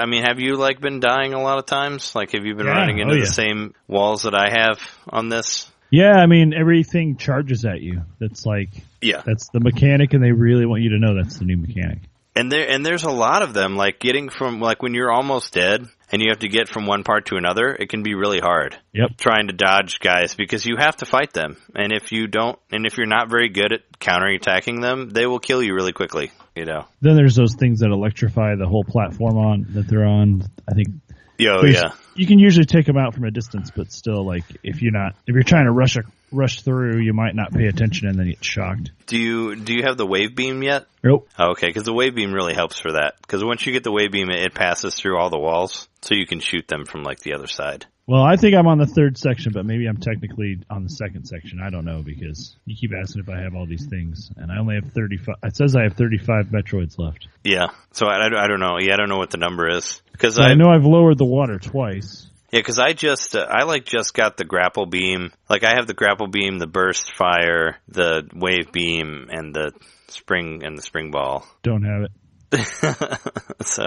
like been dying a lot of times? Like, have you been running into the same walls that I have on this? Yeah, I mean, everything charges at you. That's like, that's the mechanic, and they really want you to know that's the new mechanic. And there's a lot of them, like getting from, like when you're almost dead and you have to get from one part to another, it can be really hard. Yep. Trying to dodge guys because you have to fight them. And if you're not very good at counterattacking them, they will kill you really quickly, you know. Then there's those things that electrify the whole platform that they're on. I think. You can usually take them out from a distance, but still, like, if you're trying to rush through, you might not pay attention and then get shocked. Do you have the wave beam yet? Nope. Oh, okay, because the wave beam really helps for that. Because once you get the wave beam, it passes through all the walls, so you can shoot them from like the other side. Well, I think I'm on the third section, but maybe I'm technically on the second section. I don't know, because you keep asking if I have all these things, and I only have 35. It says I have 35 Metroids left. Yeah, so I don't know. Yeah, I don't know what the number is. Because I know I've lowered the water twice. Yeah, because I just got the grapple beam. Like, I have the grapple beam, the burst fire, the wave beam, and the spring ball. Don't have it. So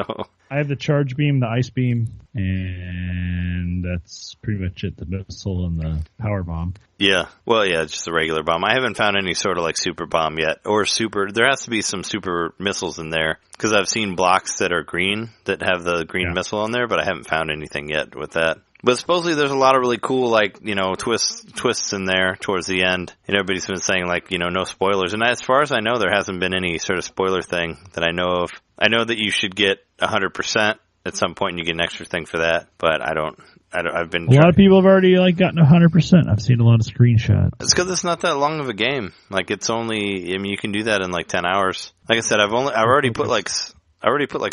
I have the charge beam, the ice beam, and that's pretty much it. The missile and the power bomb. Yeah, well, yeah, just the regular bomb. I haven't found any sort of like super bomb yet, or super. There has to be some super missiles in there because I've seen blocks that are green that have the green missile in there, but I haven't found anything yet with that. But supposedly there's a lot of really cool, like, you know, twists in there towards the end. And everybody's been saying, like, you know, no spoilers. And as far as I know, there hasn't been any sort of spoiler thing that I know of. I know that you should get 100% at some point and you get an extra thing for that. But I've been... A lot of people have already, like, gotten 100%. I've seen a lot of screenshots. It's because it's not that long of a game. Like, it's only... I mean, you can do that in, like, 10 hours. Like I said, I've already put, like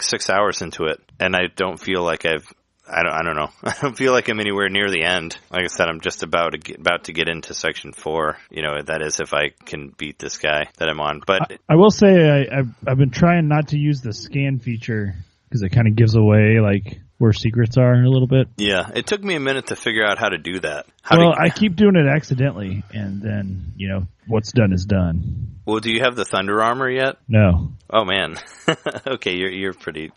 6 hours into it. And I don't feel like I don't know. I don't feel like I'm anywhere near the end. Like I said, I'm just about to get into section 4. You know, that is if I can beat this guy that I'm on. But I will say I've been trying not to use the scan feature because it kind of gives away like where secrets are a little bit. Yeah, it took me a minute to figure out how to do that. I keep doing it accidentally, and then, you know, what's done is done. Well, do you have the Thunder Armor yet? No. Oh man. Okay, you're pretty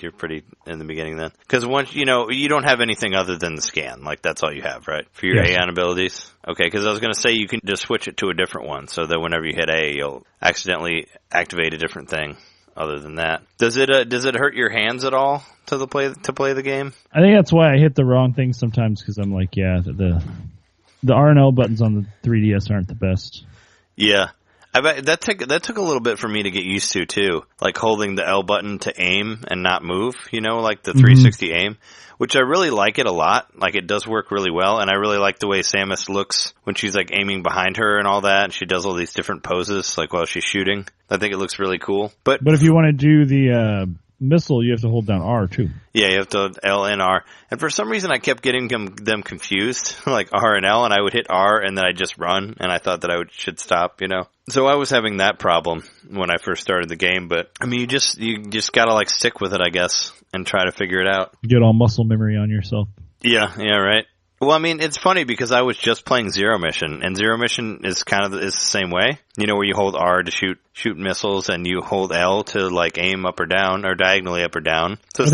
in the beginning then. Because once, you know, you don't have anything other than the scan. Like, that's all you have, right? For your Aeon abilities? Okay, because I was going to say you can just switch it to a different one, so that whenever you hit A, you'll accidentally activate a different thing. Other than that, does it hurt your hands at all to play the game? I think that's why I hit the wrong thing sometimes, because I'm like, the R and L buttons on the 3DS aren't the best. Yeah, I bet that took a little bit for me to get used to too, like holding the L button to aim and not move. You know, like the 360 aim, which I really like it a lot. Like, it does work really well, and I really like the way Samus looks when she's like aiming behind her and all that. And she does all these different poses like while she's shooting. I think it looks really cool. But if you want to do the missile, you have to hold down R too. Yeah, you have to L and R. And for some reason, I kept getting them confused, like R and L, and I would hit R and then I'd just run, and I thought that I should stop, you know. So I was having that problem when I first started the game. But I mean, you just gotta like stick with it, I guess, and try to figure it out. You get all muscle memory on yourself. Yeah, right. Well, I mean, it's funny because I was just playing Zero Mission, and Zero Mission is is the same way. You know, where you hold R to shoot missiles, and you hold L to like aim up or down, or diagonally up or down. So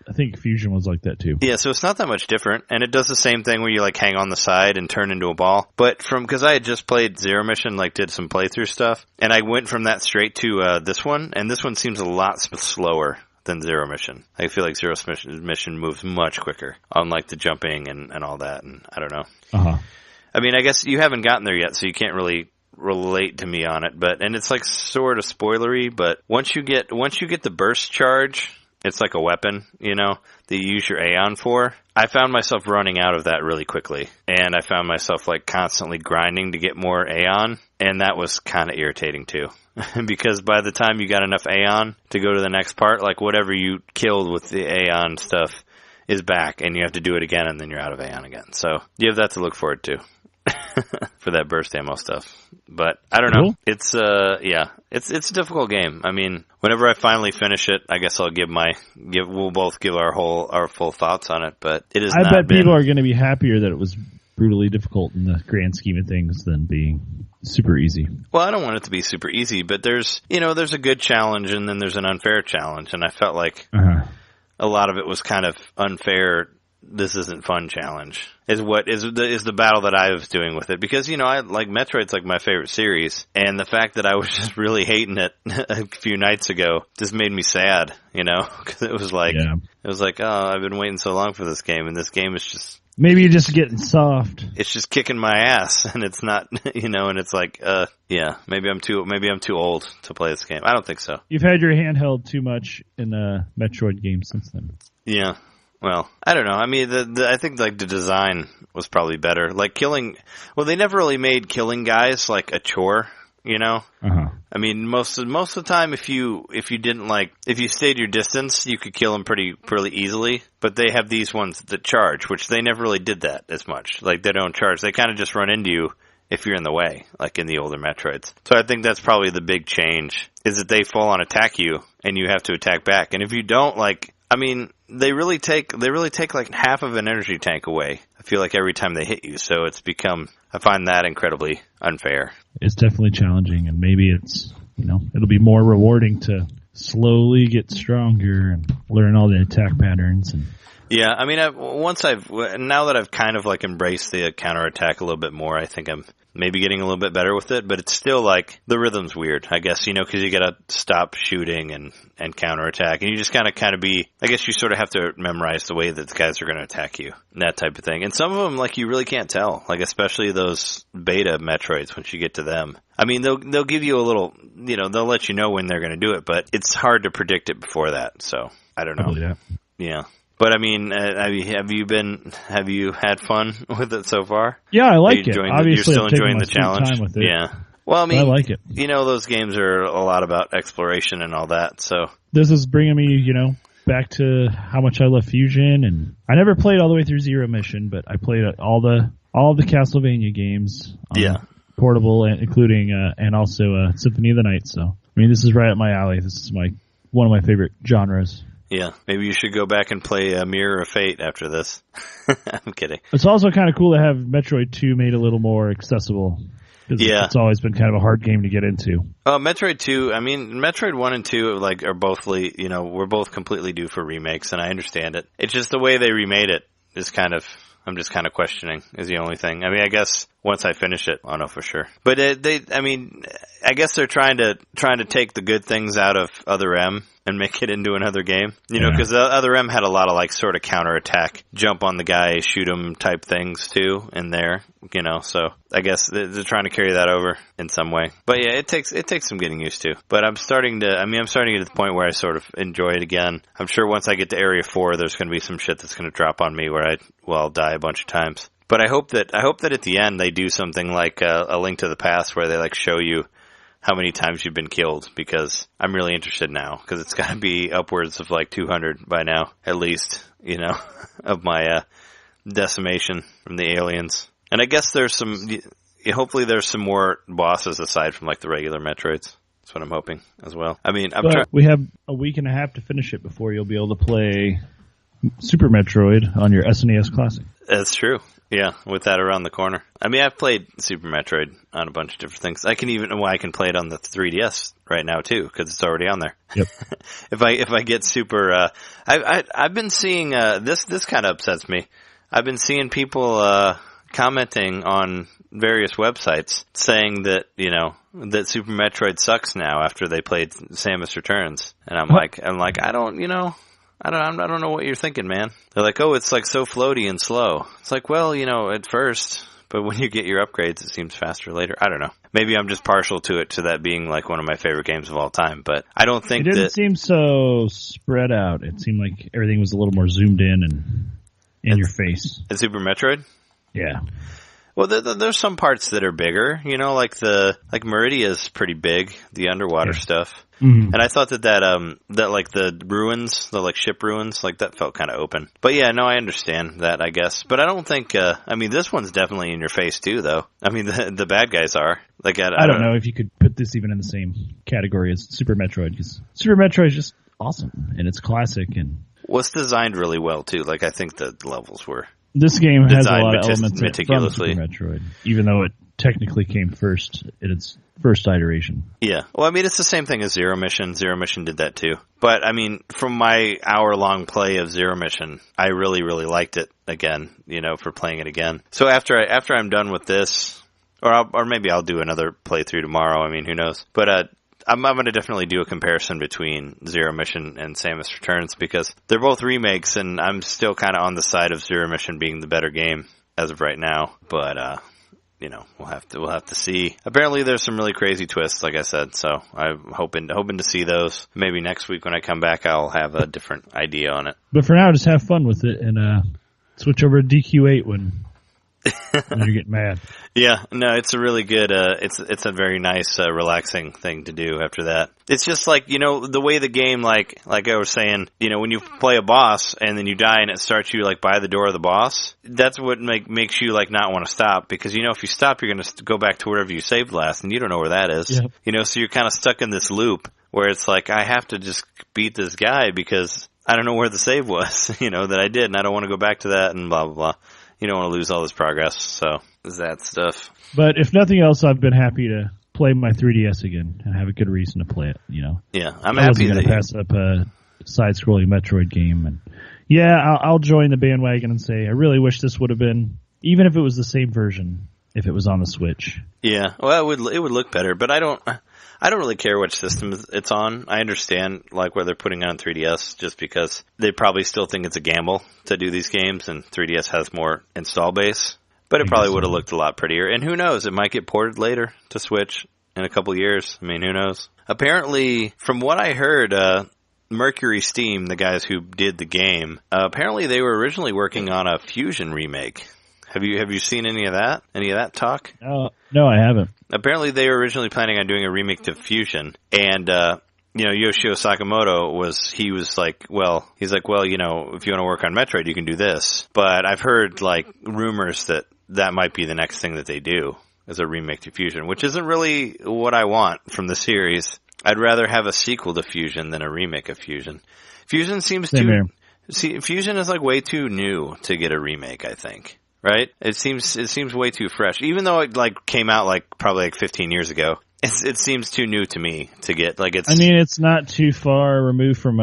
I think Fusion was like that too. Yeah, so it's not that much different, and it does the same thing where you like hang on the side and turn into a ball. But because I had just played Zero Mission, like did some playthrough stuff, and I went from that straight to this one, and this one seems a lot slower than Zero Mission. I feel like Zero Mission moves much quicker on like the jumping and all that, and I don't know. I mean, I guess you haven't gotten there yet, so you can't really relate to me on it, and it's like sort of spoilery, but once you get the burst charge, it's like a weapon, you know, that you use your Aeon for. I found myself running out of that really quickly, and I found myself like constantly grinding to get more Aeon, and that was kind of irritating too. Because by the time you got enough Aeon to go to the next part, like whatever you killed with the Aeon stuff is back, and you have to do it again, and then you're out of Aeon again. So you have that to look forward to. for that burst ammo stuff. But I don't know. It's it's a difficult game. I mean, whenever I finally finish it, I guess we'll both give our full thoughts on it. But it is. I bet people are going to be happier that it was brutally difficult in the grand scheme of things than being super easy. Well, I don't want it to be super easy, but there's a good challenge and then there's an unfair challenge, and I felt like a lot of it was kind of unfair. This isn't fun challenge is the battle that I was doing with it, because I like Metroid's like my favorite series, and the fact that I was just really hating it a few nights ago just made me sad, because it was like oh, I've been waiting so long for this game, and this game is just maybe you're just getting soft. It's just kicking my ass, and it's not, and it's like maybe I'm too old to play this game. I don't think so. You've had your handheld too much in a Metroid game since then. Yeah. Well, I don't know. I mean, I think like the design was probably better. Like they never really made killing guys like a chore, I mean, most of the time, if you stayed your distance, you could kill them pretty easily. But they have these ones that charge, which they never really did that as much. Like they don't charge; they kind of just run into you if you're in the way, like in the older Metroids. So I think that's probably the big change, is that they full on attack you and you have to attack back. And if you don't, they really take like half of an energy tank away, I feel like, every time they hit you. So I find that incredibly unfair. It's definitely challenging, and maybe it's, it'll be more rewarding to slowly get stronger and learn all the attack patterns. And yeah, I mean, now that I've kind of like embraced the counterattack a little bit more, I think I'm maybe getting a little bit better with it, but it's still like the rhythm's weird, I guess, because you gotta stop shooting and counterattack, and you just kind of be, I guess you sort of have to memorize the way that the guys are going to attack you, and that type of thing. And some of them, like, you really can't tell, like, especially those beta Metroids, once you get to them. I mean, they'll give you a little, they'll let you know when they're going to do it, but it's hard to predict it before that, so I don't know. Yeah. But I mean, have you had fun with it so far? Yeah, I like it. Obviously, you're still enjoying the challenge. Time with it. Yeah. Well, I mean, I like it. Those games are a lot about exploration and all that. So this is bringing me, back to how much I love Fusion, and I never played all the way through Zero Mission, but I played all the Castlevania games. Portable, including and also Symphony of the Night. So I mean, this is right up my alley. This is one of my favorite genres. Yeah, maybe you should go back and play Mirror of Fate after this. I'm kidding. It's also kind of cool to have Metroid 2 made a little more accessible. Yeah. It's always been kind of a hard game to get into. Metroid 2, I mean, Metroid 1 and 2 are both, we're both completely due for remakes, and I understand it. It's just the way they remade it is I'm just kind of questioning, is the only thing. I mean, I guess once I finish it, I'll know for sure. But I guess they're trying to take the good things out of Other M and make it into another game. Because the Other M had a lot of like sort of counterattack, jump on the guy, shoot him type things too in there. So I guess they're trying to carry that over in some way. But yeah, it takes some getting used to. But I'm starting to get to the point where I sort of enjoy it again. I'm sure once I get to Area 4, there's going to be some shit that's going to drop on me where I'll die a bunch of times. But I hope that at the end they do something like a Link to the Past, where they like show you how many times you've been killed, because I'm really interested now, because it's got to be upwards of like 200 by now, at least, of my decimation from the aliens. And I guess hopefully there's some more bosses aside from like the regular Metroids. That's what I'm hoping as well. I mean, we have a week and a half to finish it before you'll be able to play Super Metroid on your SNES Classic. That's true. Yeah, with that around the corner. I mean, I've played Super Metroid on a bunch of different things. I can play it on the 3DS right now too, because it's already on there. Yep. If I get Super, I've been seeing this kind of upsets me. I've been seeing people commenting on various websites saying that that Super Metroid sucks now after they played Samus Returns, and I'm like I don't know what you're thinking, man. They're like, oh, it's like so floaty and slow. It's like, well, at first, but when you get your upgrades, it seems faster later. I don't know. Maybe I'm just partial to that being like one of my favorite games of all time, but I don't think it didn't seem so spread out. It seemed like everything was a little more zoomed in and in your face. In Super Metroid? Yeah. Well, there's some parts that are bigger, like Meridia's pretty big, the underwater stuff. Mm-hmm. And I thought that like the ruins, the like ship ruins, like that felt kind of open. But yeah, no, I understand that, I guess. But I don't think, this one's definitely in your face too, though. I mean, the bad guys are. Like, I don't know if you could put this even in the same category as Super Metroid, because Super Metroid is just awesome, and it's classic, and... Well, it's designed really well, too. Like, I think the levels were... This game has a lot of elements from Super Metroid, even though it technically came first in its first iteration. Yeah. Well, I mean, it's the same thing as Zero Mission. Zero Mission did that, too. But, I mean, from my hour-long play of Zero Mission, I really, really liked it again, for playing it again. So after I'm done with this, or maybe I'll do another playthrough tomorrow. I mean, who knows? But, I'm going to definitely do a comparison between Zero Mission and Samus Returns, because they're both remakes, and I'm still kind of on the side of Zero Mission being the better game as of right now. But we'll have to see. Apparently, there's some really crazy twists, like I said. So I'm hoping to see those. Maybe next week when I come back, I'll have a different idea on it. But for now, just have fun with it and switch over to DQ8 when you're getting mad. Yeah, no, it's a really good, it's a very nice, relaxing thing to do after that. It's just like, the way the game, like I was saying, when you play a boss and then you die and it starts you, like, by the door of the boss, that's what makes you, like, not want to stop, because, if you stop, you're going to go back to wherever you saved last, and you don't know where that is. Yep. So you're kind of stuck in this loop where it's like, I have to just beat this guy because I don't know where the save was, that I did, and I don't want to go back to that, and blah, blah, blah. You don't want to lose all this progress, so is that stuff. But if nothing else, I've been happy to play my 3DS again and have a good reason to play it, Yeah, I'm happy to pass up a side-scrolling Metroid game. And yeah, I'll join the bandwagon and say I really wish this would have been, even if it was the same version, if it was on the Switch. Yeah, well, it would look better, but I don't really care which system it's on. I understand, like, where they're putting it on 3DS, just because they probably still think it's a gamble to do these games, and 3DS has more install base. But it probably would have looked a lot prettier. And who knows, it might get ported later to Switch in a couple years. I mean, who knows? Apparently, from what I heard, Mercury Steam, the guys who did the game, apparently they were originally working on a Fusion remake. Have you seen any of that? Any of that talk? No, I haven't. Apparently they were originally planning on doing a remake to Fusion, and Yoshio Sakamoto was like, if you want to work on Metroid, you can do this. But I've heard, like, rumors that might be the next thing that they do as a remake to Fusion, which isn't really what I want from the series. I'd rather have a sequel to Fusion than a remake of Fusion. Fusion seems Fusion is, like, way too new to get a remake, I think. Right? It seems way too fresh. Even though it, like, came out, like, probably, like, 15 years ago. It seems too new to me to get, like, it's... I mean, it's not too far removed from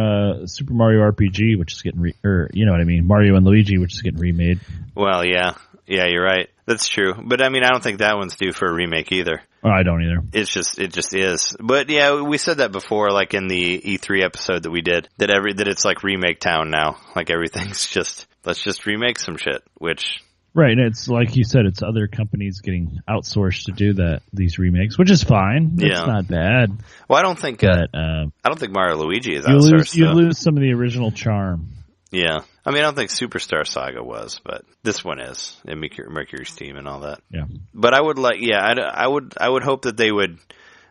Super Mario RPG, which is getting Mario and Luigi, which is getting remade. Well, yeah. Yeah, you're right. That's true. But, I mean, I don't think that one's due for a remake either. Oh, I don't either. It just is. But, yeah, we said that before, like, in the E3 episode that we did, that it's, like, Remake Town now. Like, everything's just, let's just remake some shit, which... Right, and it's like you said, it's other companies getting outsourced to do these remakes, which is fine. It's not bad. Well, I don't think Mario Luigi is outsourced. You lose some of the original charm. Yeah, I mean, I don't think Superstar Saga was, but this one is, and Mercury Steam and all that. Yeah, but I would I would hope that they would.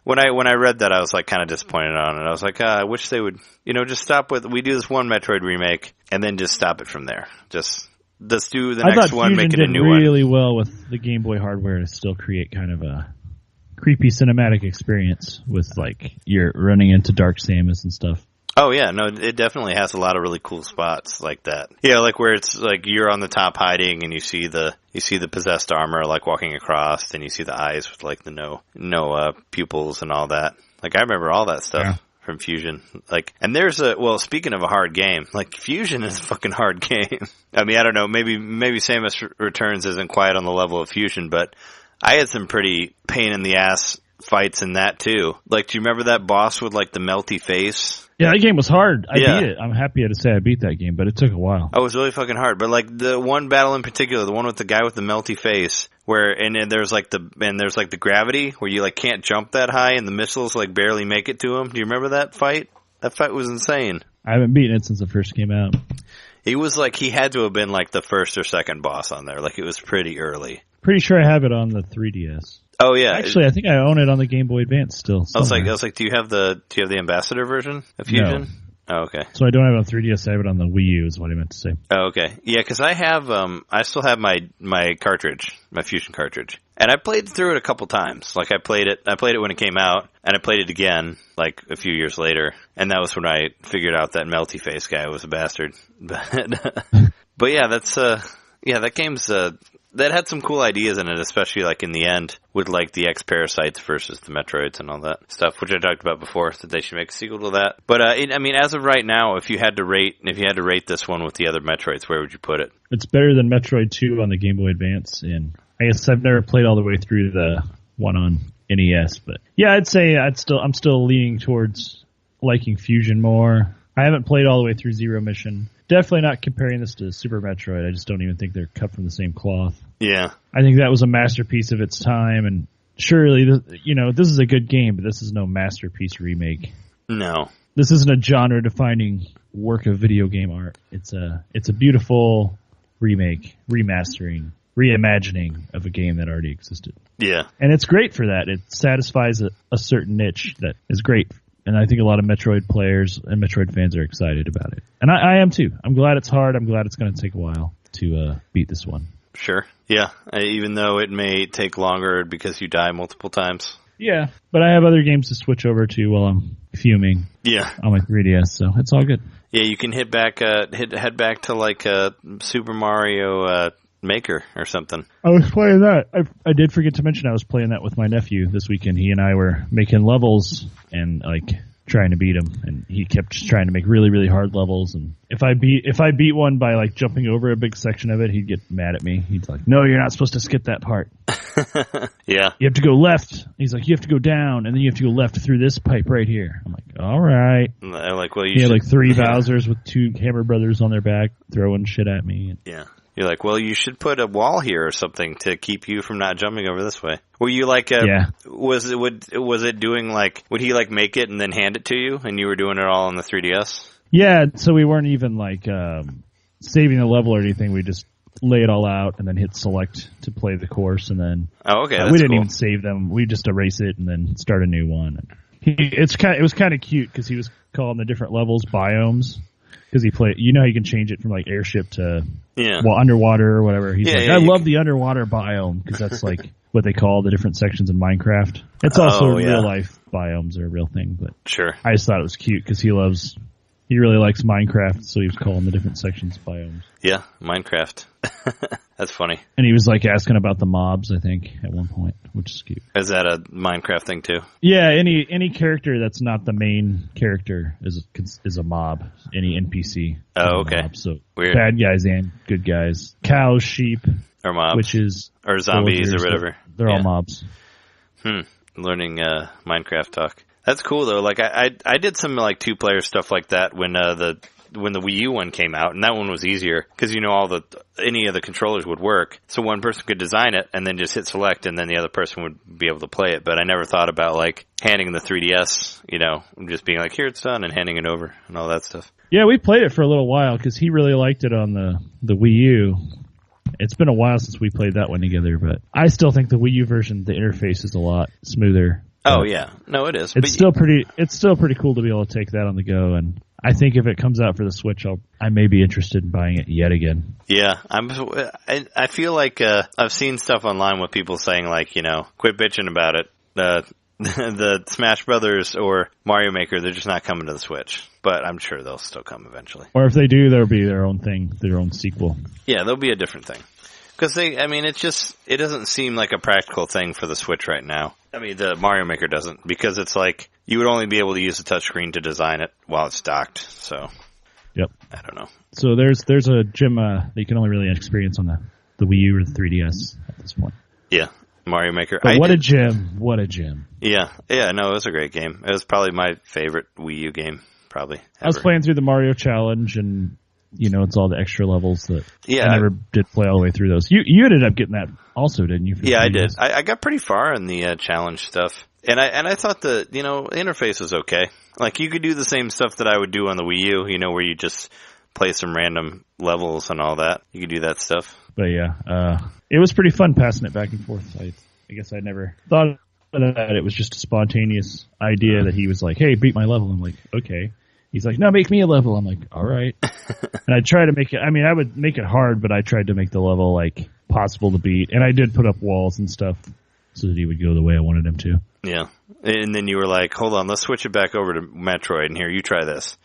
When I read that, I was, like, kind of disappointed on it. I was like, I wish they would, just stop with, we do this one Metroid remake and then just stop it from there. Let's do the next one, make it a new one. I thought Fusion did really well with the Game Boy hardware to still create kind of a creepy cinematic experience with, like, you're running into Dark Samus and stuff. Oh, yeah. No, it definitely has a lot of really cool spots like that. Yeah, like where it's like you're on the top hiding and you see the possessed armor, like, walking across, and you see the eyes with, like, the no pupils and all that. Like, I remember all that stuff. Yeah. From Fusion. Like, and speaking of a hard game, like, Fusion is a fucking hard game. I mean, I don't know, maybe Samus Returns isn't quite on the level of Fusion, but I had some pretty pain in the ass fights in that too. Like, do you remember that boss with, like, the melty face? Yeah, that game was hard. I beat it. I'm happy to say I beat that game, but it took a while. Oh, it was really fucking hard. But, like, the one battle in particular, the one with the guy with the melty face, where there's the gravity where you, like, can't jump that high and the missiles, like, barely make it to him. Do you remember that fight? That fight was insane. I haven't beaten it since it first came out. He was like, he had to have been like the first or second boss on there. Like, it was pretty early. Pretty sure I have it on the 3DS. Oh yeah. Actually, I think I own it on the Game Boy Advance still. I was like, do you have the Ambassador version of Fusion? No. Oh, okay. So I don't have it on 3DS. I have it on the Wii U. Is what I meant to say. Oh, okay. Yeah, because I have, I still have my cartridge, my Fusion cartridge, and I played through it a couple times. Like I played it when it came out, and I played it again like a few years later, and that was when I figured out that Melty Face guy was a bastard. But yeah, that game's that had some cool ideas in it, especially like in the end with like the X-Parasites versus the Metroids and all that stuff, which I talked about before, that they should make a sequel to that. But I mean, as of right now, if you had to rate this one with the other Metroids, where would you put it? It's better than Metroid 2 on the Game Boy Advance, and I guess I've never played all the way through the one on NES, but yeah, I'd say I'm still leaning towards liking Fusion more. I haven't played all the way through Zero Mission. Definitely not comparing this to Super Metroid. I just don't even think they're cut from the same cloth. Yeah. I think that was a masterpiece of its time, and surely, this is a good game, but this is no masterpiece remake. No. This isn't a genre-defining work of video game art. It's a beautiful remake, remastering, reimagining of a game that already existed. Yeah. And it's great for that. It satisfies a certain niche that is great. And I think a lot of Metroid players and Metroid fans are excited about it. And I am too. I'm glad it's hard. I'm glad it's going to take a while to beat this one. Sure. Yeah. Even though it may take longer because you die multiple times. Yeah. But I have other games to switch over to while I'm fuming. Yeah. On my 3DS, so it's all good. Yeah, you can head back to like Super Mario Maker or something. I was playing that. I did forget to mention I was playing that with my nephew this weekend. He and I were making levels and like trying to beat him, and he kept just trying to make really, really hard levels. And if I beat one by like jumping over a big section of it, he'd get mad at me. He's like, "No, you're not supposed to skip that part." Yeah, you have to go left. He's like, "You have to go down, and then you have to go left through this pipe right here." I'm like, "All right." And they're like, well, you had like 3 Bowsers with 2 Hammer Brothers on their back throwing shit at me. Yeah. You're like, well, you should put a wall here or something to keep you from not jumping over this way. Were you like, was it doing like, would he like make it and then hand it to you, and you were doing it all on the 3DS? Yeah, so we weren't even like saving the level or anything. We just lay it all out and then hit select to play the course, and then we didn't even save them. We just erase it and then start a new one. It was kind of cute because he was calling the different levels biomes. Because he played, you can change it from like airship to underwater or whatever. He's I love the underwater biome because that's like what they call the different sections in Minecraft. It's also real life biomes are a real thing, but sure. I just thought it was cute because he really likes Minecraft, so he was calling the different sections biomes. Yeah, Minecraft. That's funny. And he was like asking about the mobs, I think, at one point, which is cute. Is that a Minecraft thing too? Yeah, any character that's not the main character is a mob. Any NPC. Oh, okay. Mob. So weird. Bad guys and good guys. Cows, sheep, or mobs, witches, or zombies, or whatever. They're all mobs. Learning Minecraft talk. That's cool though. Like I did some like 2-player stuff like that when the Wii U one came out, and that one was easier because any of the controllers would work. So one person could design it and then just hit select, and then the other person would be able to play it. But I never thought about like handing the 3DS, just being like, here it's done, and handing it over and all that stuff. Yeah, we played it for a little while because he really liked it on the Wii U. It's been a while since we played that one together, but I still think the Wii U version, the interface is a lot smoother. Oh yeah, no, it is. It's still pretty cool to be able to take that on the go, and I think if it comes out for the Switch, I may be interested in buying it yet again. Yeah, I feel like I've seen stuff online with people saying like, quit bitching about it. The Smash Brothers or Mario Maker, they're just not coming to the Switch. But I'm sure they'll still come eventually. Or if they do, there'll be their own thing, their own sequel. Yeah, there'll be a different thing. Because it doesn't seem like a practical thing for the Switch right now. I mean, the Mario Maker doesn't, because it's like, you would only be able to use the touchscreen to design it while it's docked, so. Yep. I don't know. So there's a gym that you can only really experience on the Wii U or the 3DS at this point. Yeah, Mario Maker. But what a gym. Yeah, no, it was a great game. It was probably my favorite Wii U game, probably, ever. I was playing through the Mario Challenge, and it's all the extra levels that I never did play all the way through those. You ended up getting that also, didn't you? Yeah, I did. I got pretty far in the challenge stuff, and I thought the interface was okay. Like you could do the same stuff that I would do on the Wii U, where you just play some random levels and all that. You could do that stuff. But yeah, it was pretty fun passing it back and forth. I guess I never thought of that. It was just a spontaneous idea that he was like, hey, beat my level. I'm like, okay. He's like, no, make me a level. I'm like, all right. And I try to make it, I mean, I would make it hard, but I tried to make the level like possible to beat. And I did put up walls and stuff so that he would go the way I wanted him to. Yeah. And then you were like, hold on, let's switch it back over to Metroid, and here, you try this.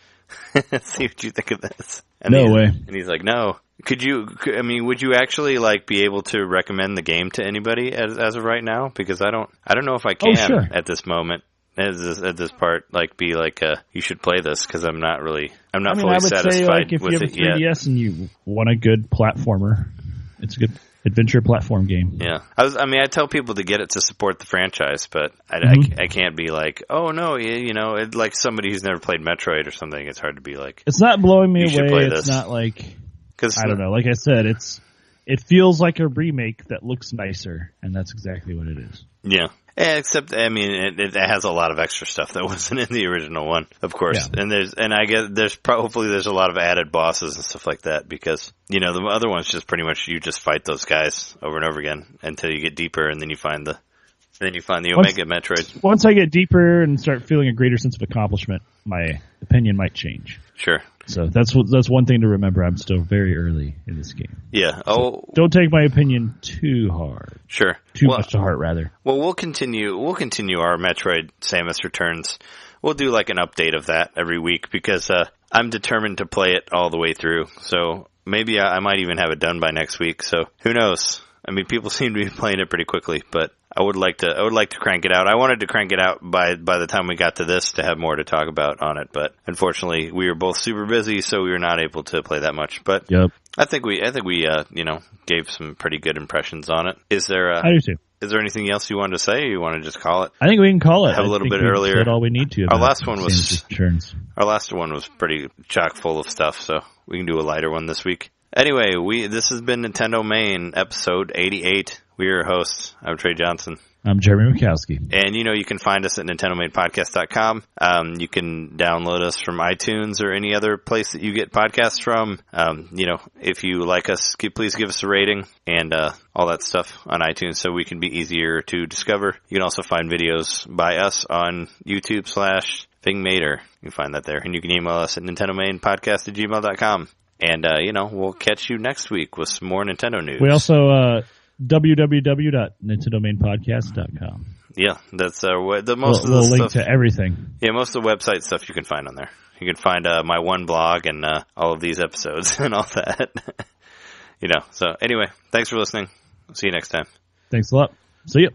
See what you think of this. And no way. And he's like, no. Would you actually like be able to recommend the game to anybody as of right now? Because I don't know if I can at this moment. At this part, like, be like, you should play this, because I'm not fully satisfied say, like, if with you have it a 3DS yet. and you want a good platformer, it's a good adventure platform game. Yeah, I tell people to get it to support the franchise, but I can't be like, oh no, like somebody who's never played Metroid or something. It's hard to be like, it's not blowing me away. It's not like, I don't know. Like I said, it feels like a remake that looks nicer, and that's exactly what it is. Yeah. Except, it has a lot of extra stuff that wasn't in the original one, of course. Yeah. And I guess hopefully there's a lot of added bosses and stuff like that, because, the other one's just pretty much you just fight those guys over and over again until you get deeper, and then you find the Omega Metroid. Once I get deeper and start feeling a greater sense of accomplishment, my opinion might change. Sure. So that's one thing to remember. I'm still very early in this game. Yeah. So don't take my opinion too hard. Sure. Too much to heart, rather. Well, we'll continue our Metroid Samus Returns. We'll do like an update of that every week, because I'm determined to play it all the way through. So maybe I might even have it done by next week. So who knows? People seem to be playing it pretty quickly, but I would like to crank it out. I wanted to crank it out by the time we got to this to have more to talk about on it, but unfortunately we were both super busy, so we were not able to play that much. But yep. I think we gave some pretty good impressions on it. I do too. Is there anything else you wanted to say, or you want to just call it? I think we can call it. Have a little bit earlier. Said all we need to. Our last one was pretty chock full of stuff, so we can do a lighter one this week. Anyway, this has been NinteNDomain, episode 88. We are your hosts. I'm Trey Johnson. I'm Jeremy Mikowski. And, you can find us at NinteNDomainPodcast.com. You can download us from iTunes or any other place that you get podcasts from. If you like us, please give us a rating and all that stuff on iTunes so we can be easier to discover. You can also find videos by us on YouTube/ThingMater. You can find that there. And you can email us at NinteNDomainPodcast@gmail.com. And, we'll catch you next week with some more Nintendo news. We also, www.NinteNDomainPodcast.com. Yeah, that's we'll link to everything. Yeah, most of the website stuff you can find on there. You can find my one blog and all of these episodes and all that. So anyway, thanks for listening. See you next time. Thanks a lot. See ya.